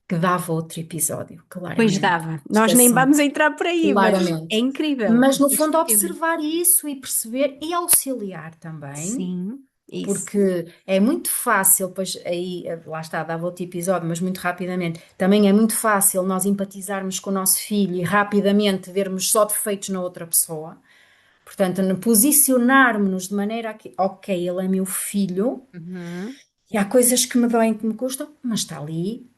que dava outro episódio, Pois claramente. dava. Isto Nós nem assim, vamos entrar por aí, mas é claramente. incrível. Mas no Este fundo tema. observar isso e perceber e auxiliar também, Sim, isso. porque é muito fácil, pois aí, lá está, dava outro episódio, mas muito rapidamente, também é muito fácil nós empatizarmos com o nosso filho e rapidamente vermos só defeitos na outra pessoa. Portanto, posicionarmos-nos de maneira a que, ok, ele é meu filho Uhum. e há coisas que me doem, que me custam, mas está ali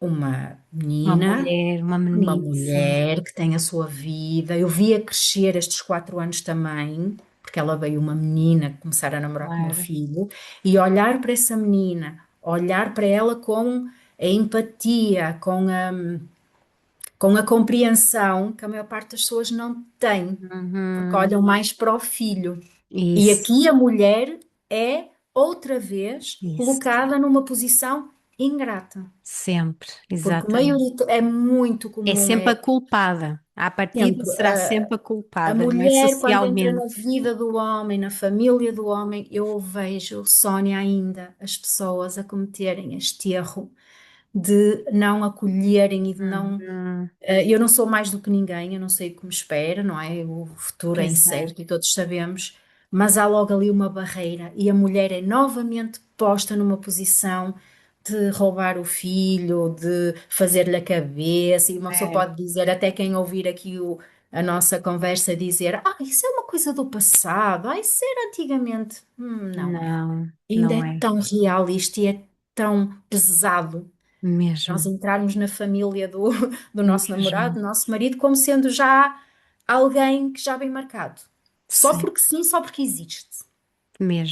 uma menina, Uma uma menina, sim, mulher que tem a sua vida. Eu via crescer estes 4 anos também, porque ela veio uma menina começar a namorar com o meu claro. filho, e olhar para essa menina, olhar para ela com a empatia, com a compreensão que a maior parte das pessoas não tem, porque Uhum. olham mais para o filho. E Isso, aqui a mulher é outra vez isso. colocada numa posição ingrata, Sempre, porque exatamente. é muito É comum, sempre é a culpada. À partida sempre será sempre a a culpada, não é? mulher quando entra Socialmente. na vida do homem, na família do homem, eu vejo, Sónia, ainda as pessoas a cometerem este erro de não acolherem e de não. Uhum. Eu não sou mais do que ninguém, eu não sei o que me espera, não é? O futuro é incerto Exato. e todos sabemos, mas há logo ali uma barreira e a mulher é novamente posta numa posição de roubar o filho, de fazer-lhe a cabeça, e uma pessoa É. pode dizer, até quem ouvir aqui a nossa conversa, dizer: Ah, isso é uma coisa do passado, ah, isso era antigamente. Não é. Não, Ainda não é é. tão real isto e é tão pesado nós Mesmo, entrarmos na família do nosso namorado, mesmo. do nosso marido, como sendo já alguém que já vem marcado. Só Sim, porque sim, só porque existe.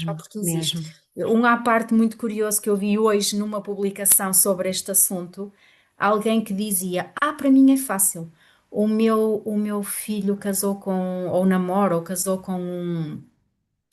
Só mesmo, porque existe. mesmo. Um à parte muito curioso que eu vi hoje numa publicação sobre este assunto, alguém que dizia: Ah, para mim é fácil. O meu filho casou com, ou namora, ou casou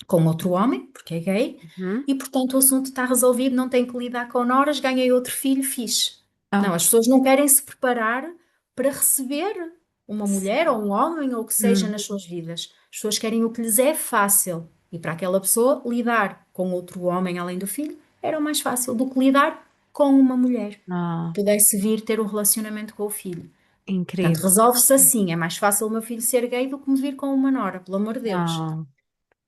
com outro homem, porque é gay, Uhum. e portanto o assunto está resolvido, não tem que lidar com noras, ganhei outro filho, fixe. Não, Oh, as pessoas não querem se preparar para receber uma mulher sim. ou um homem ou o que seja Hum, nas suas vidas. As pessoas querem o que lhes é fácil. E para aquela pessoa, lidar com outro homem além do filho era o mais fácil do que lidar com uma mulher que oh, pudesse vir ter um relacionamento com o filho. Portanto, incrível. resolve-se assim. É mais fácil o meu filho ser gay do que me vir com uma nora, pelo amor de Deus. Oh.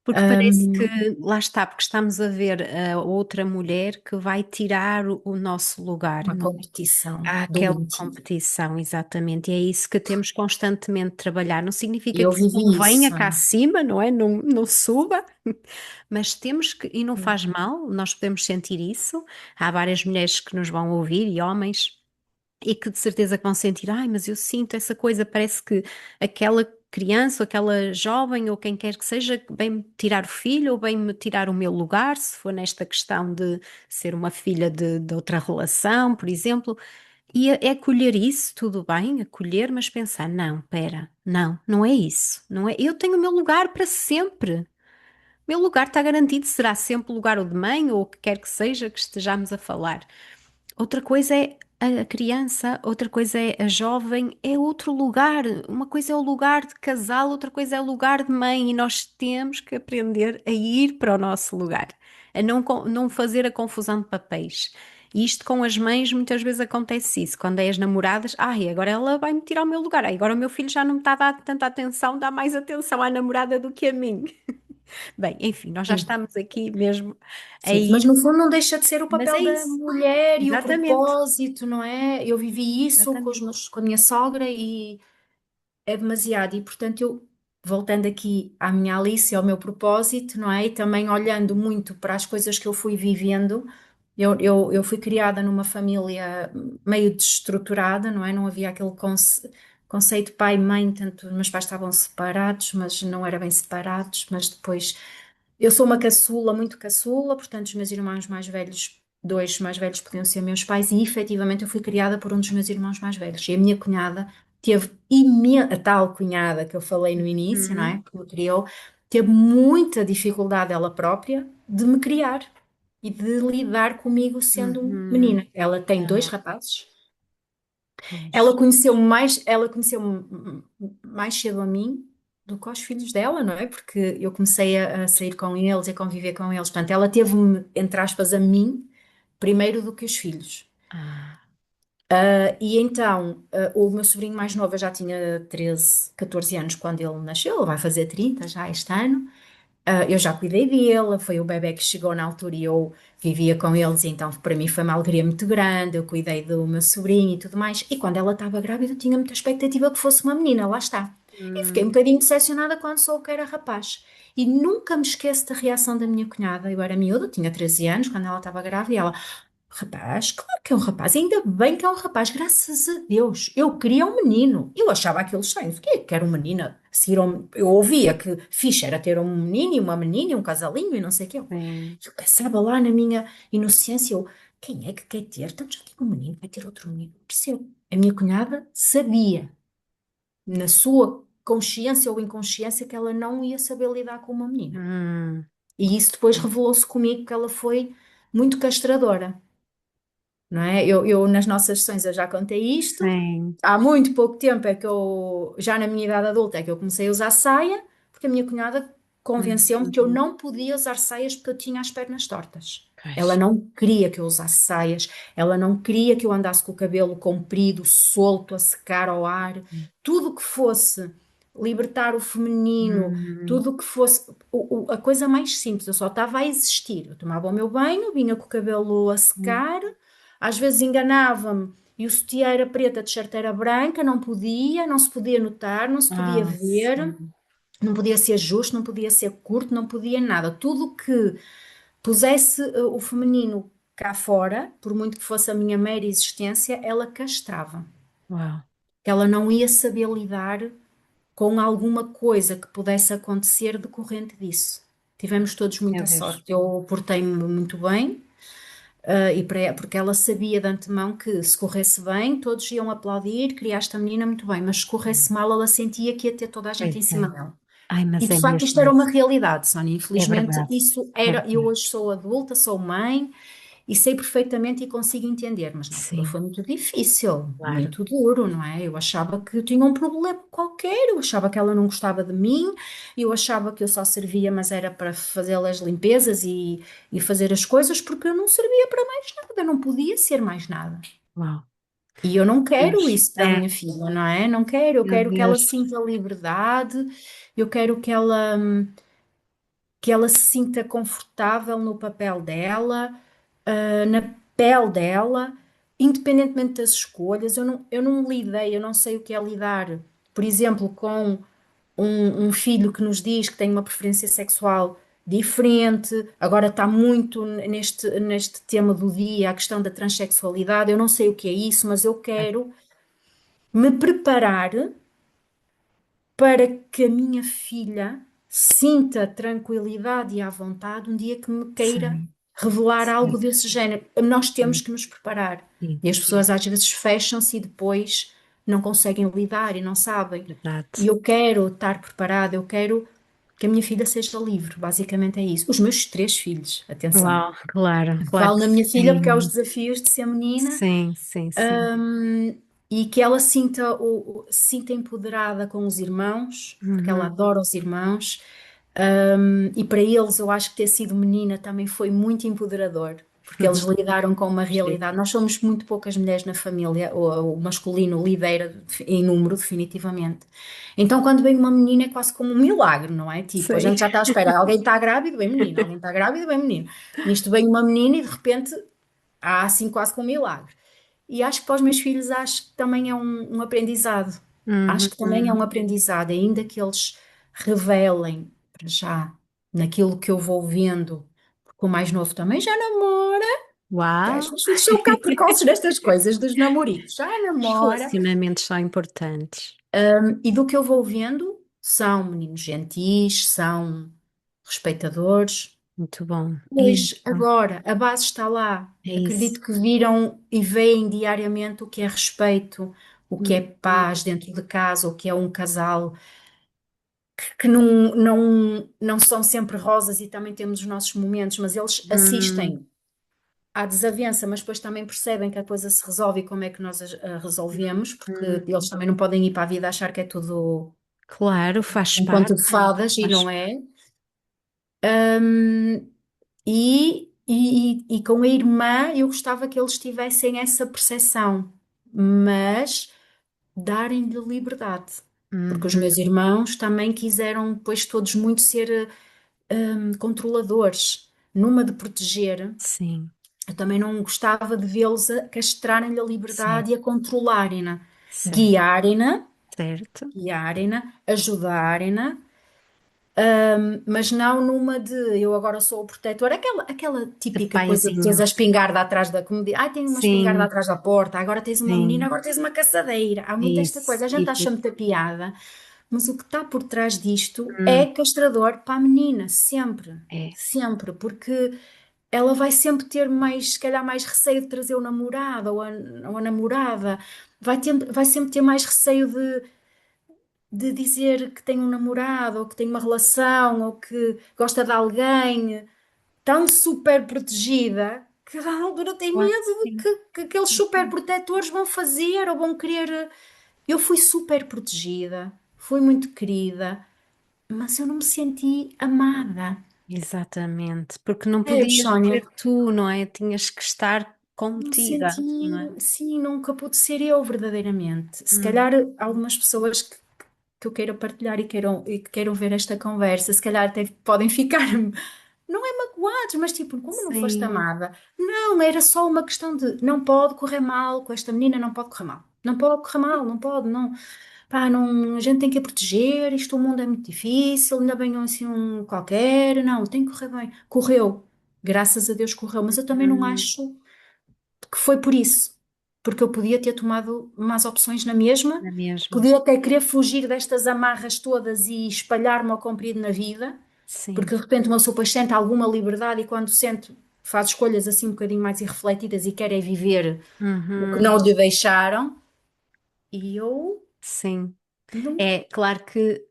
Porque parece que, lá está, porque estamos a ver a outra mulher que vai tirar o nosso lugar, Uma não é? competição Há aquela doentia. competição, exatamente, e é isso que temos constantemente de trabalhar. Não significa Eu que não vivi isso, venha cá Sónia. acima, não é? Não, não suba, mas temos que, e não faz mal, nós podemos sentir isso. Há várias mulheres que nos vão ouvir e homens. E que de certeza que vão sentir, ai, mas eu sinto essa coisa, parece que aquela criança ou aquela jovem ou quem quer que seja vem-me tirar o filho ou vem-me tirar o meu lugar, se for nesta questão de ser uma filha de outra relação, por exemplo. E é acolher isso, tudo bem, acolher, mas pensar, não, pera, não, não é isso, não é, eu tenho o meu lugar para sempre. O meu lugar está garantido, será sempre o lugar ou de mãe ou o que quer que seja que estejamos a falar. Outra coisa é a criança, outra coisa é a jovem, é outro lugar. Uma coisa é o lugar de casal, outra coisa é o lugar de mãe, e nós temos que aprender a ir para o nosso lugar, a não, não fazer a confusão de papéis. E isto com as mães muitas vezes acontece isso, quando é as namoradas, ai, agora ela vai me tirar o meu lugar, ai, agora o meu filho já não me está a dar tanta atenção, dá mais atenção à namorada do que a mim. Bem, enfim, nós já Sim, estamos aqui mesmo a sim. Mas ir, no fundo não deixa de ser o mas é papel da isso, mulher e o exatamente, propósito, não é? Eu vivi isso com exatamente. com a minha sogra e é demasiado. E portanto eu, voltando aqui à minha Alice, ao meu propósito, não é? E também olhando muito para as coisas que eu fui vivendo, eu fui criada numa família meio desestruturada, não é? Não havia aquele conceito pai-mãe, tanto os meus pais estavam separados, mas não era bem separados, mas depois eu sou uma caçula, muito caçula, portanto os meus irmãos mais velhos, dois mais velhos podiam ser meus pais e efetivamente eu fui criada por um dos meus irmãos mais velhos. E a minha cunhada teve a tal cunhada que eu falei no início, não Uhum, é? Que me criou, teve muita dificuldade ela própria de me criar e de lidar comigo sendo uhum. menina. Ela tem dois Ah, rapazes. pois. Ela conheceu mais cedo a mim. do que aos filhos dela, não é? Porque eu comecei a sair com eles e a conviver com eles. Portanto, ela teve-me, entre aspas, a mim, primeiro do que os filhos. Ah, E então, o meu sobrinho mais novo, eu já tinha 13, 14 anos quando ele nasceu, ele vai fazer 30 já este ano. Eu já cuidei dele, foi o bebé que chegou na altura e eu vivia com eles, então para mim foi uma alegria muito grande. Eu cuidei do meu sobrinho e tudo mais. E quando ela estava grávida, eu tinha muita expectativa que fosse uma menina, lá está. E fiquei um hum, bocadinho decepcionada quando soube que era rapaz. E nunca me esqueço da reação da minha cunhada. Eu era miúda, tinha 13 anos quando ela estava grávida, e ela: rapaz, claro que é um rapaz, ainda bem que é um rapaz, graças a Deus. Eu queria um menino. Eu achava aquilo estranho. O que é que era um menino? A seguir, eu ouvia que fixe era ter um menino e uma menina e um casalinho e não sei o quê. sim. Eu pensava lá na minha inocência, eu, quem é que quer ter? Então já tem um menino, vai ter outro menino. Percebo. A minha cunhada sabia, na sua consciência ou inconsciência, que ela não ia saber lidar com uma menina. Hum, E isso depois revelou-se comigo que ela foi muito castradora, não é? Nas nossas sessões eu já contei isto. sim, Há muito pouco tempo é que eu, já na minha idade adulta, é que eu comecei a usar saia, porque a minha cunhada convenceu-me que eu uhum, não podia usar saias porque eu tinha as pernas tortas. Ela pois, não queria que eu usasse saias, ela não queria que eu andasse com o cabelo comprido, solto, a secar ao ar. Tudo que fosse libertar o feminino, hum, tudo que fosse a coisa mais simples, eu só estava a existir. Eu tomava o meu banho, vinha com o cabelo a hum, secar, às vezes enganava-me e o sutiã era preto, a t-shirt era branca, não podia, não se podia notar, não se podia ah, ver, sim, não podia ser justo, não podia ser curto, não podia nada. Tudo que pusesse o feminino cá fora, por muito que fosse a minha mera existência, ela castrava. uau, Ela não ia saber lidar com alguma coisa que pudesse acontecer decorrente disso. Tivemos todos meu muita Deus, sorte. Eu portei-me muito bem, porque ela sabia de antemão que se corresse bem, todos iam aplaudir, criaste a menina muito bem, mas se corresse mal, ela sentia que ia ter toda a gente pois em é, cima dela. ai, E mas de é facto isto mesmo era uma isso, realidade, Sónia. é Infelizmente verdade, isso é era. Eu verdade, hoje sou adulta, sou mãe e sei perfeitamente e consigo entender, mas na altura sim, foi muito difícil, claro, muito duro, não é? Eu achava que eu tinha um problema qualquer, eu achava que ela não gostava de mim, eu achava que eu só servia, mas era para fazer as limpezas e fazer as coisas, porque eu não servia para mais nada, eu não podia ser mais nada. uau, E eu não quero Deus, isso para a minha filha, não é? Não quero, eu meu quero que ela Deus, sinta liberdade, eu quero que ela se sinta confortável no papel dela, na pele dela, independentemente das escolhas. Eu não lidei, eu não sei o que é lidar, por exemplo, com um filho que nos diz que tem uma preferência sexual diferente. Agora está muito neste tema do dia, a questão da transexualidade. Eu não sei o que é isso, mas eu quero me preparar para que a minha filha sinta tranquilidade e à vontade um dia que me queira sim, revelar algo sim, desse género. Nós temos sim, que nos preparar. sim, E as pessoas às vezes fecham-se e depois não conseguem lidar e não sabem. E verdade, eu quero estar preparada, eu quero que a minha filha seja livre, basicamente é isso. Os meus três filhos, atenção. uau, claro, claro Falo que na minha filha porque há os sim, desafios de ser menina. sim, sim, sim, E que ela se sinta empoderada com os irmãos, porque ela uhum, adora os irmãos. E para eles, eu acho que ter sido menina também foi muito empoderador, porque eles lidaram com uma giro, realidade. Nós somos muito poucas mulheres na família, o masculino lidera em número, definitivamente. Então, quando vem uma menina, é quase como um milagre, não é? Tipo, a sim, gente já está à espera, alguém está grávido, vem menino, alguém está grávido, vem menino. Nisto vem uma menina e de repente há assim quase como um milagre. E acho que para os meus filhos, acho que também é um aprendizado. Acho que também é uhum, um aprendizado, ainda que eles revelem para já naquilo que eu vou vendo, porque o mais novo também já namora. Os uau, meus filhos são um bocado precoces nestas coisas, dos namoritos, já os namora. relacionamentos são importantes, E do que eu vou vendo, são meninos gentis, são respeitadores. muito bom, é Pois isso, agora, a base está lá. é isso, Acredito que viram e veem diariamente o que é respeito, o que é uhum, paz dentro de casa, o que é um casal que não são sempre rosas e também temos os nossos momentos, mas eles uhum, assistem à desavença, mas depois também percebem que a coisa se resolve e como é que nós a resolvemos, porque uhum, eles também não podem ir para a vida a achar que é tudo. Claro, faz um conto de parte, fadas, e faz, não é. Hum, e com a irmã eu gostava que eles tivessem essa percepção, mas darem-lhe liberdade. Porque os uhum, meus irmãos também quiseram, depois, todos muito ser controladores, numa de proteger. sim, Eu também não gostava de vê-los a castrarem-lhe a liberdade e a certo, controlarem-na, certo, guiarem-na, certo. guiarem-na, ajudarem-na, mas não numa de eu agora sou o protetor, aquela De típica coisa de teres paizinho. a espingarda atrás da comida, ai, tenho uma espingarda Sim, atrás da porta, agora tens uma menina, sim, agora tens uma caçadeira. Há muita esta isso, coisa, a gente acha típico. muita piada, mas o que está por trás disto é Hum, castrador para a menina, sempre, é, sempre, porque ela vai sempre ter mais, se calhar, mais receio de trazer o namorado ou a namorada, vai sempre ter mais receio de dizer que tem um namorado, ou que tem uma relação, ou que gosta de alguém, tão super protegida, que a altura tem claro que medo de sim. que aqueles super protetores vão fazer ou vão querer. Eu fui super protegida, fui muito querida, mas eu não me senti amada. Exatamente, porque não Percebes, podias Sónia? ser tu, não é? Tinhas que estar Não me contida, senti, não é? sim, nunca pude ser eu verdadeiramente. Se Hum, calhar algumas pessoas que eu queira partilhar e que queiram ver esta conversa, se calhar até podem ficar, não é magoados, mas tipo, como não foste sim, amada? Não, era só uma questão de não pode correr mal com esta menina, não pode correr mal. Não pode correr mal, não pode, não. Pá, não, a gente tem que a proteger, isto o mundo é muito difícil, ainda bem assim um qualquer, não, tem que correr bem. Correu, graças a Deus correu, mas eu também não hum, acho que foi por isso, porque eu podia ter tomado más opções na mesma, na mesma. podia até querer fugir destas amarras todas e espalhar-me ao comprido na vida, Sim, porque de repente uma pessoa depois sente alguma liberdade e quando sente, faz escolhas assim um bocadinho mais irrefletidas e quer é viver o que não uhum, lhe deixaram, e eu sim. não. É claro que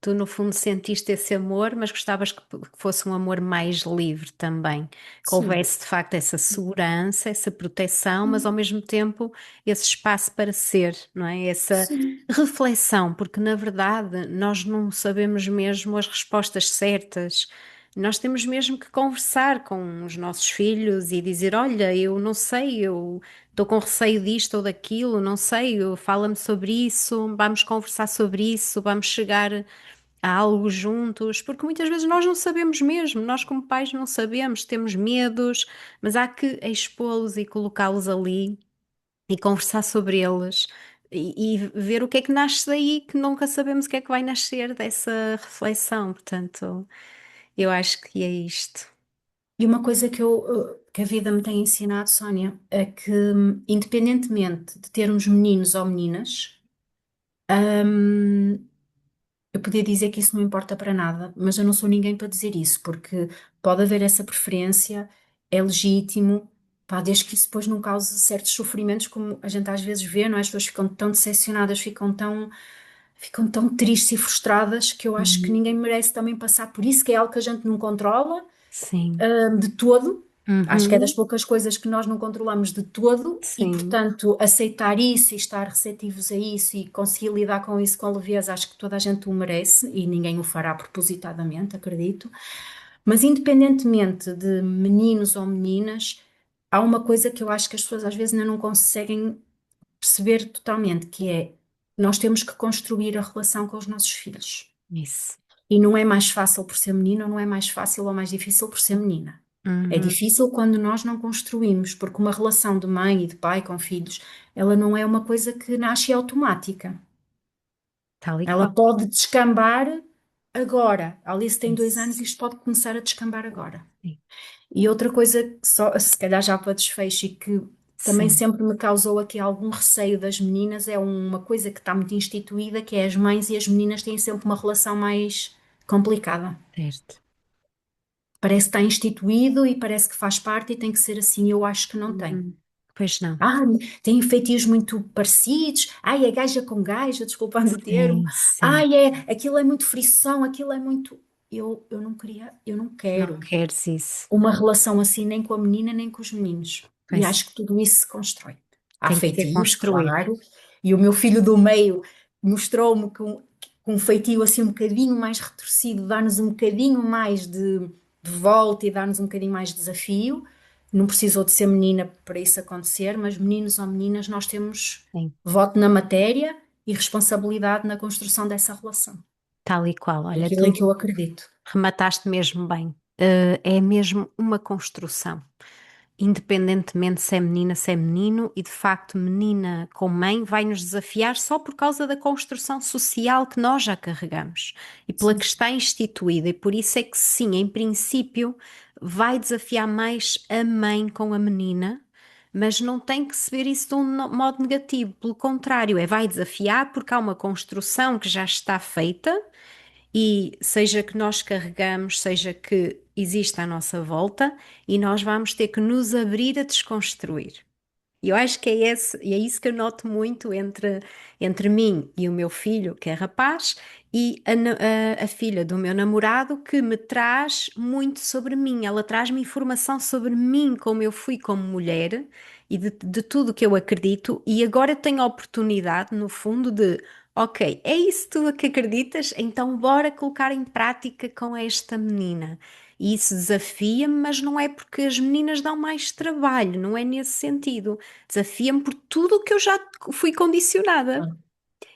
tu, no fundo, sentiste esse amor, mas gostavas que fosse um amor mais livre também, que Sim, houvesse de facto essa segurança, essa proteção, mas ao sim, mesmo tempo esse espaço para ser, não é? Essa sim, reflexão, porque na verdade nós não sabemos mesmo as respostas certas. Nós temos mesmo que conversar com os nossos filhos e dizer: Olha, eu não sei, eu estou com receio disto ou daquilo, não sei, fala-me sobre isso, vamos conversar sobre isso, vamos chegar a algo juntos, porque muitas vezes nós não sabemos mesmo, nós como pais não sabemos, temos medos, mas há que expô-los e colocá-los ali e conversar sobre eles. E ver o que é que nasce daí, que nunca sabemos o que é que vai nascer dessa reflexão. Portanto, eu acho que é isto. e uma coisa que a vida me tem ensinado, Sónia, é que, independentemente de termos meninos ou meninas, hum, eu podia dizer que isso não importa para nada, mas eu não sou ninguém para dizer isso, porque pode haver essa preferência, é legítimo, pá, desde que isso depois não cause certos sofrimentos, como a gente às vezes vê, não é? As pessoas ficam tão decepcionadas, ficam tão tristes e frustradas que eu acho que Uhum. ninguém merece também passar por isso, que é algo que a gente não controla Sim. de todo. Acho que é das Uhum. poucas coisas que nós não controlamos de todo e, Sim. portanto, aceitar isso e estar receptivos a isso e conseguir lidar com isso com leveza, acho que toda a gente o merece e ninguém o fará propositadamente, acredito. Mas, independentemente de meninos ou meninas, há uma coisa que eu acho que as pessoas às vezes ainda não conseguem perceber totalmente, que é nós temos que construir a relação com os nossos filhos. Isso. E não é mais fácil por ser menino, ou não é mais fácil ou mais difícil por ser menina. É Uhum. difícil quando nós não construímos, porque uma relação de mãe e de pai com filhos, ela não é uma coisa que nasce automática. Tal e Ela qual. pode descambar agora. A Alice tem 2 anos Isso. e isto pode começar a descambar agora. Sim. E outra coisa que só, se calhar já para desfecho e que também Sim. sempre me causou aqui algum receio das meninas é uma coisa que está muito instituída, que é as mães e as meninas têm sempre uma relação mais complicada. Certo. Parece que está instituído e parece que faz parte e tem que ser assim. Eu acho que não tem. Uhum. Pois não. Ah, tem feitios muito parecidos. Ai, é gaja com gaja, desculpando o termo. Sim, sim. Ai, aquilo é muito frição, aquilo é muito. Eu não queria, eu não Não quero queres isso. uma relação assim nem com a menina nem com os meninos. E Pois acho que tudo isso se constrói. Há tem que ser feitios, construído. claro. E o meu filho do meio mostrou-me com um feitio assim um bocadinho mais retorcido, dar-nos um bocadinho mais de volta e dar-nos um bocadinho mais de desafio. Não precisou de ser menina para isso acontecer, mas meninos ou meninas, nós temos Sim, voto na matéria e responsabilidade na construção dessa relação. tal e qual. É Olha, aquilo em tu que eu acredito. remataste mesmo bem. É mesmo uma construção. Independentemente se é menina, se é menino, e de facto, menina com mãe vai nos desafiar só por causa da construção social que nós já carregamos e pela que Sim, está instituída, e por isso é que, sim, em princípio, vai desafiar mais a mãe com a menina. Mas não tem que se ver isso de um modo negativo, pelo contrário, vai desafiar porque há uma construção que já está feita e seja que nós carregamos, seja que exista à nossa volta, e nós vamos ter que nos abrir a desconstruir. E eu acho que e é isso que eu noto muito entre mim e o meu filho, que é rapaz, e a filha do meu namorado, que me traz muito sobre mim. Ela traz-me informação sobre mim, como eu fui como mulher e de tudo que eu acredito. E agora eu tenho a oportunidade, no fundo, de, ok, é isso tu que acreditas? Então bora colocar em prática com esta menina. E isso desafia-me, mas não é porque as meninas dão mais trabalho, não é nesse sentido. Desafia-me por tudo o que eu já fui condicionada. claro.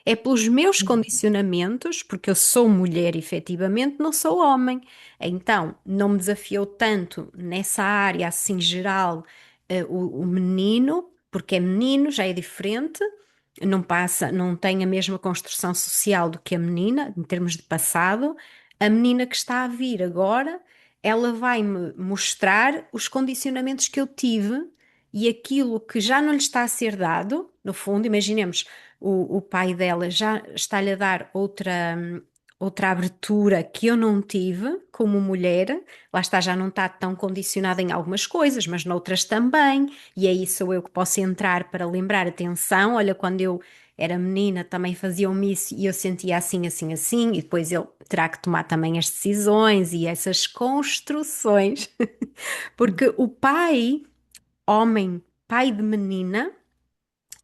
É pelos meus condicionamentos, porque eu sou mulher, efetivamente, não sou homem. Então, não me desafiou tanto nessa área assim geral, o menino, porque é menino, já é diferente, não passa, não tem a mesma construção social do que a menina, em termos de passado. A menina que está a vir agora, ela vai-me mostrar os condicionamentos que eu tive e aquilo que já não lhe está a ser dado, no fundo, imaginemos, o pai dela já está-lhe a dar outra abertura que eu não tive como mulher, lá está, já não está tão condicionada em algumas coisas, mas noutras também, e aí sou eu que posso entrar para lembrar atenção, olha, quando eu era menina também faziam-me isso e eu sentia assim, assim, assim, e depois ele terá que tomar também as decisões e essas construções, porque o pai, homem, pai de menina,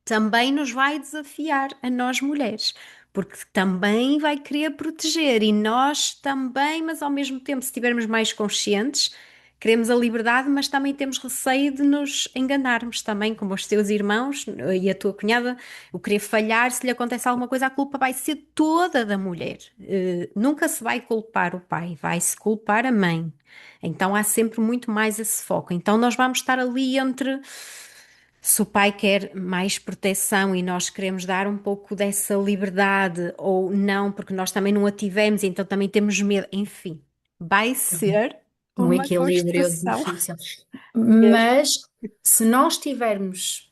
também nos vai desafiar a nós mulheres, porque também vai querer proteger e nós também, mas ao mesmo tempo, se estivermos mais conscientes, queremos a liberdade, mas também temos receio de nos enganarmos também, como os teus irmãos e a tua cunhada, o querer falhar, se lhe acontece alguma coisa, a culpa vai ser toda da mulher. Nunca se vai culpar o pai, vai-se culpar a mãe. Então há sempre muito mais esse foco. Então nós vamos estar ali entre se o pai quer mais proteção e nós queremos dar um pouco dessa liberdade ou não, porque nós também não a tivemos, então também temos medo, enfim, vai ser Um uma equilíbrio construção difícil. mesmo. Mas se nós estivermos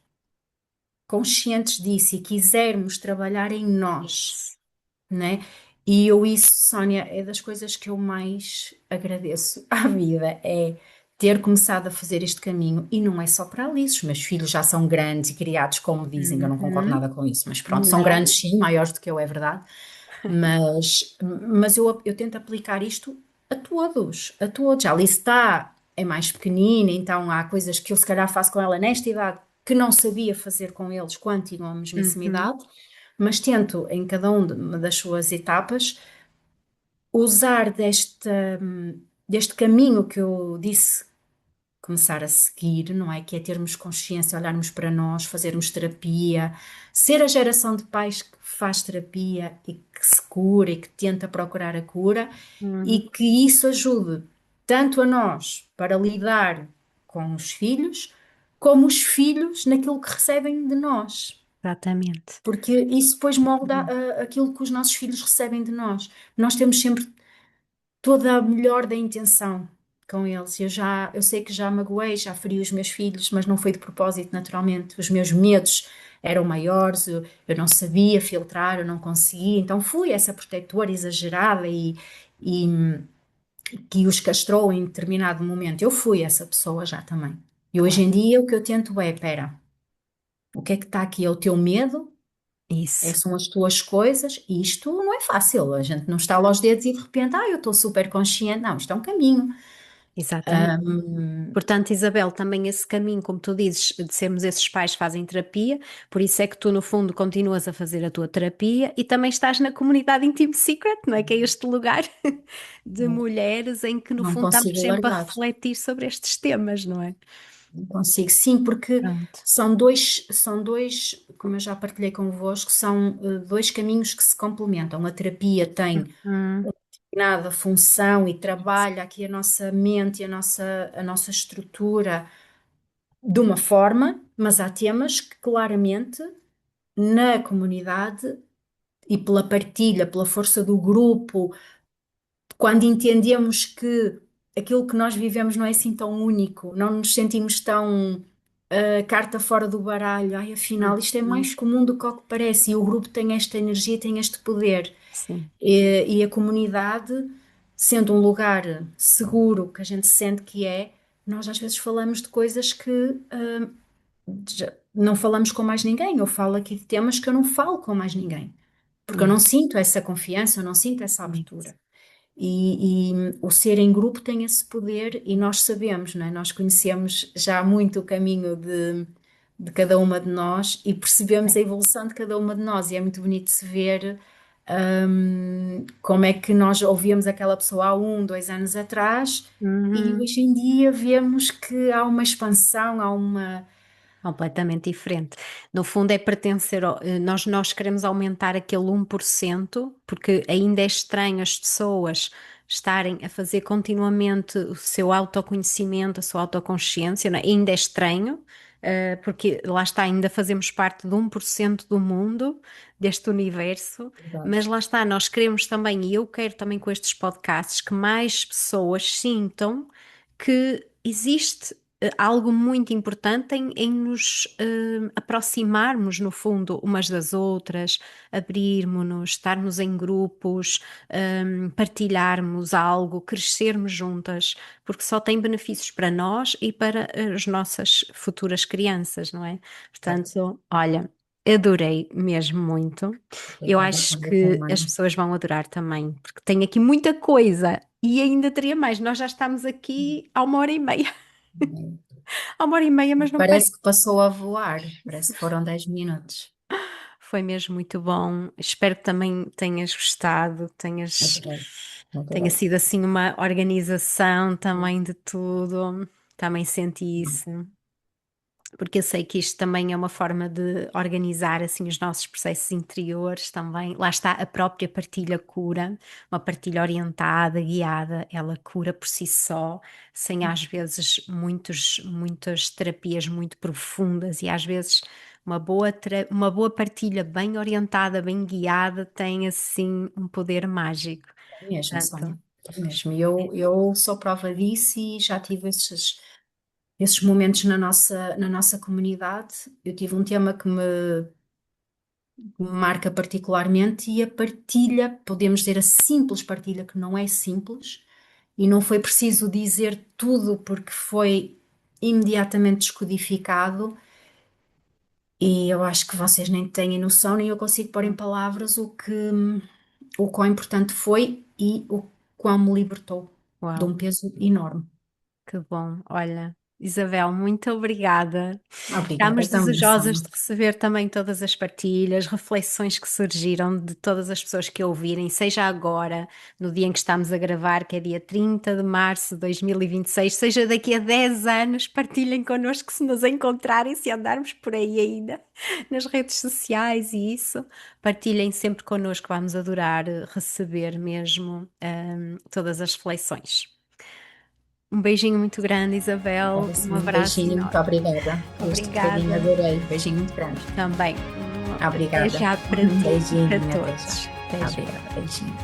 conscientes disso e quisermos trabalhar em nós, Isso. né? E eu isso, Sónia, é das coisas que eu mais agradeço à vida, é ter começado a fazer este caminho. E não é só para ali, os meus filhos já são grandes e criados, como dizem, eu não concordo Uhum. nada com isso, mas pronto, são Não. grandes sim, maiores do que eu, é verdade. Mas eu tento aplicar isto a todos, a todos. A Alice está, é mais pequenina, então há coisas que eu se calhar faço com ela nesta idade que não sabia fazer com eles quando tinham a mesmíssima Uhum. idade, mas tento em cada uma das suas etapas usar deste caminho que eu disse começar a seguir, não é? Que é termos consciência, olharmos para nós, fazermos terapia, ser a geração de pais que faz terapia e que se cura e que tenta procurar a cura e Uhum. que isso ajude tanto a nós para lidar com os filhos, como os filhos naquilo que recebem de nós. Exatamente. Porque isso depois molda Uhum. aquilo que os nossos filhos recebem de nós. Nós temos sempre toda a melhor da intenção com eles. Eu sei que já magoei, já feri os meus filhos, mas não foi de propósito, naturalmente. Os meus medos eram maiores, eu não sabia filtrar, eu não conseguia, então fui essa protetora exagerada e que os castrou em determinado momento. Eu fui essa pessoa já também. E hoje Claro. em dia o que eu tento é, pera, o que é que está aqui? É o teu medo? Isso. São as tuas coisas, e isto não é fácil. A gente não está aos dedos e de repente, eu estou super consciente. Não, isto é um caminho. exatamente. Hum, Portanto, Isabel, também esse caminho, como tu dizes, de sermos esses pais que fazem terapia, por isso é que tu, no fundo, continuas a fazer a tua terapia e também estás na comunidade Intimate Secret, não é? Que é este lugar de mulheres em que, no não fundo, estamos consigo sempre a largar. refletir sobre estes temas, não é? Não consigo, sim, porque Pronto. são dois, como eu já partilhei convosco, são dois caminhos que se complementam. A terapia tem Hum, determinada função e trabalha aqui a nossa mente e a nossa estrutura de uma forma, mas há temas que claramente na comunidade e pela partilha, pela força do grupo, quando entendemos que aquilo que nós vivemos não é assim tão único, não nos sentimos tão carta fora do baralho, ai, afinal isto é mais comum do que o que parece, e o grupo tem esta energia, tem este poder. sim, E a comunidade, sendo um lugar seguro, que a gente sente que é, nós às vezes falamos de coisas que não falamos com mais ninguém. Eu falo aqui de temas que eu não falo com mais ninguém, porque eu yeah, não sinto essa confiança, eu não sinto essa isso. abertura. E o ser em grupo tem esse poder e nós sabemos, não é? Nós conhecemos já muito o caminho de cada uma de nós e percebemos a evolução de cada uma de nós e é muito bonito se ver como é que nós ouvíamos aquela pessoa há 1, 2 anos atrás e Uhum. hoje em dia vemos que há uma expansão, há uma... Completamente diferente. No fundo, é pertencer nós queremos aumentar aquele 1%, porque ainda é estranho as pessoas estarem a fazer continuamente o seu autoconhecimento, a sua autoconsciência, não é? Ainda é estranho, porque lá está, ainda fazemos parte de 1% do mundo, deste universo, mas Exato. lá está, nós queremos também, e eu quero também com estes podcasts, que mais pessoas sintam que existe algo muito importante em nos aproximarmos, no fundo, umas das outras, abrirmos-nos, estarmos em grupos, partilharmos algo, crescermos juntas, porque só tem benefícios para nós e para as nossas futuras crianças, não é? Exato. Portanto, olha. Adorei mesmo muito. Eu Obrigada, acho Cláudia, que as também. pessoas vão adorar também, porque tem aqui muita coisa e ainda teria mais. Nós já estamos aqui há 1 hora e meia. Há 1 hora e meia, mas não parece. Parece que passou a voar, parece que foram 10 minutos. Foi mesmo muito bom. Espero que também tenhas gostado, Adorei, tenha adorei. sido assim uma organização também de tudo. Também senti isso. Porque eu sei que isto também é uma forma de organizar assim os nossos processos interiores também. Lá está a própria partilha cura, uma partilha orientada, guiada, ela cura por si só, sem às vezes muitas terapias muito profundas e às vezes uma boa partilha bem orientada, bem guiada, tem assim um poder mágico. É mesmo, Portanto, Sónia, é mesmo. Eu sou prova disso e já tive esses momentos na nossa comunidade. Eu tive um tema que me marca particularmente e a partilha, podemos dizer a simples partilha, que não é simples, e não foi preciso dizer tudo porque foi imediatamente descodificado. E eu acho que vocês nem têm noção, nem eu consigo pôr em palavras o quão importante foi e o quão me libertou de uau. um peso enorme. Que bom, olha, Isabel, muito obrigada. Obrigada Estamos também, desejosas Sónia. de receber também todas as partilhas, reflexões que surgiram de todas as pessoas que ouvirem, seja agora, no dia em que estamos a gravar, que é dia 30 de março de 2026, seja daqui a 10 anos, partilhem connosco se nos encontrarem, se andarmos por aí ainda, nas redes sociais e isso, partilhem sempre connosco, vamos adorar receber mesmo, todas as reflexões. Um beijinho muito grande, Isabel. Obrigada, Um Sónia. Um abraço beijinho, muito enorme. obrigada por este bocadinho, Obrigada adorei. Beijinho muito grande. também. Até Obrigada. já para ti e para Beijinho, até todos. já. Até já. Obrigada, beijinho.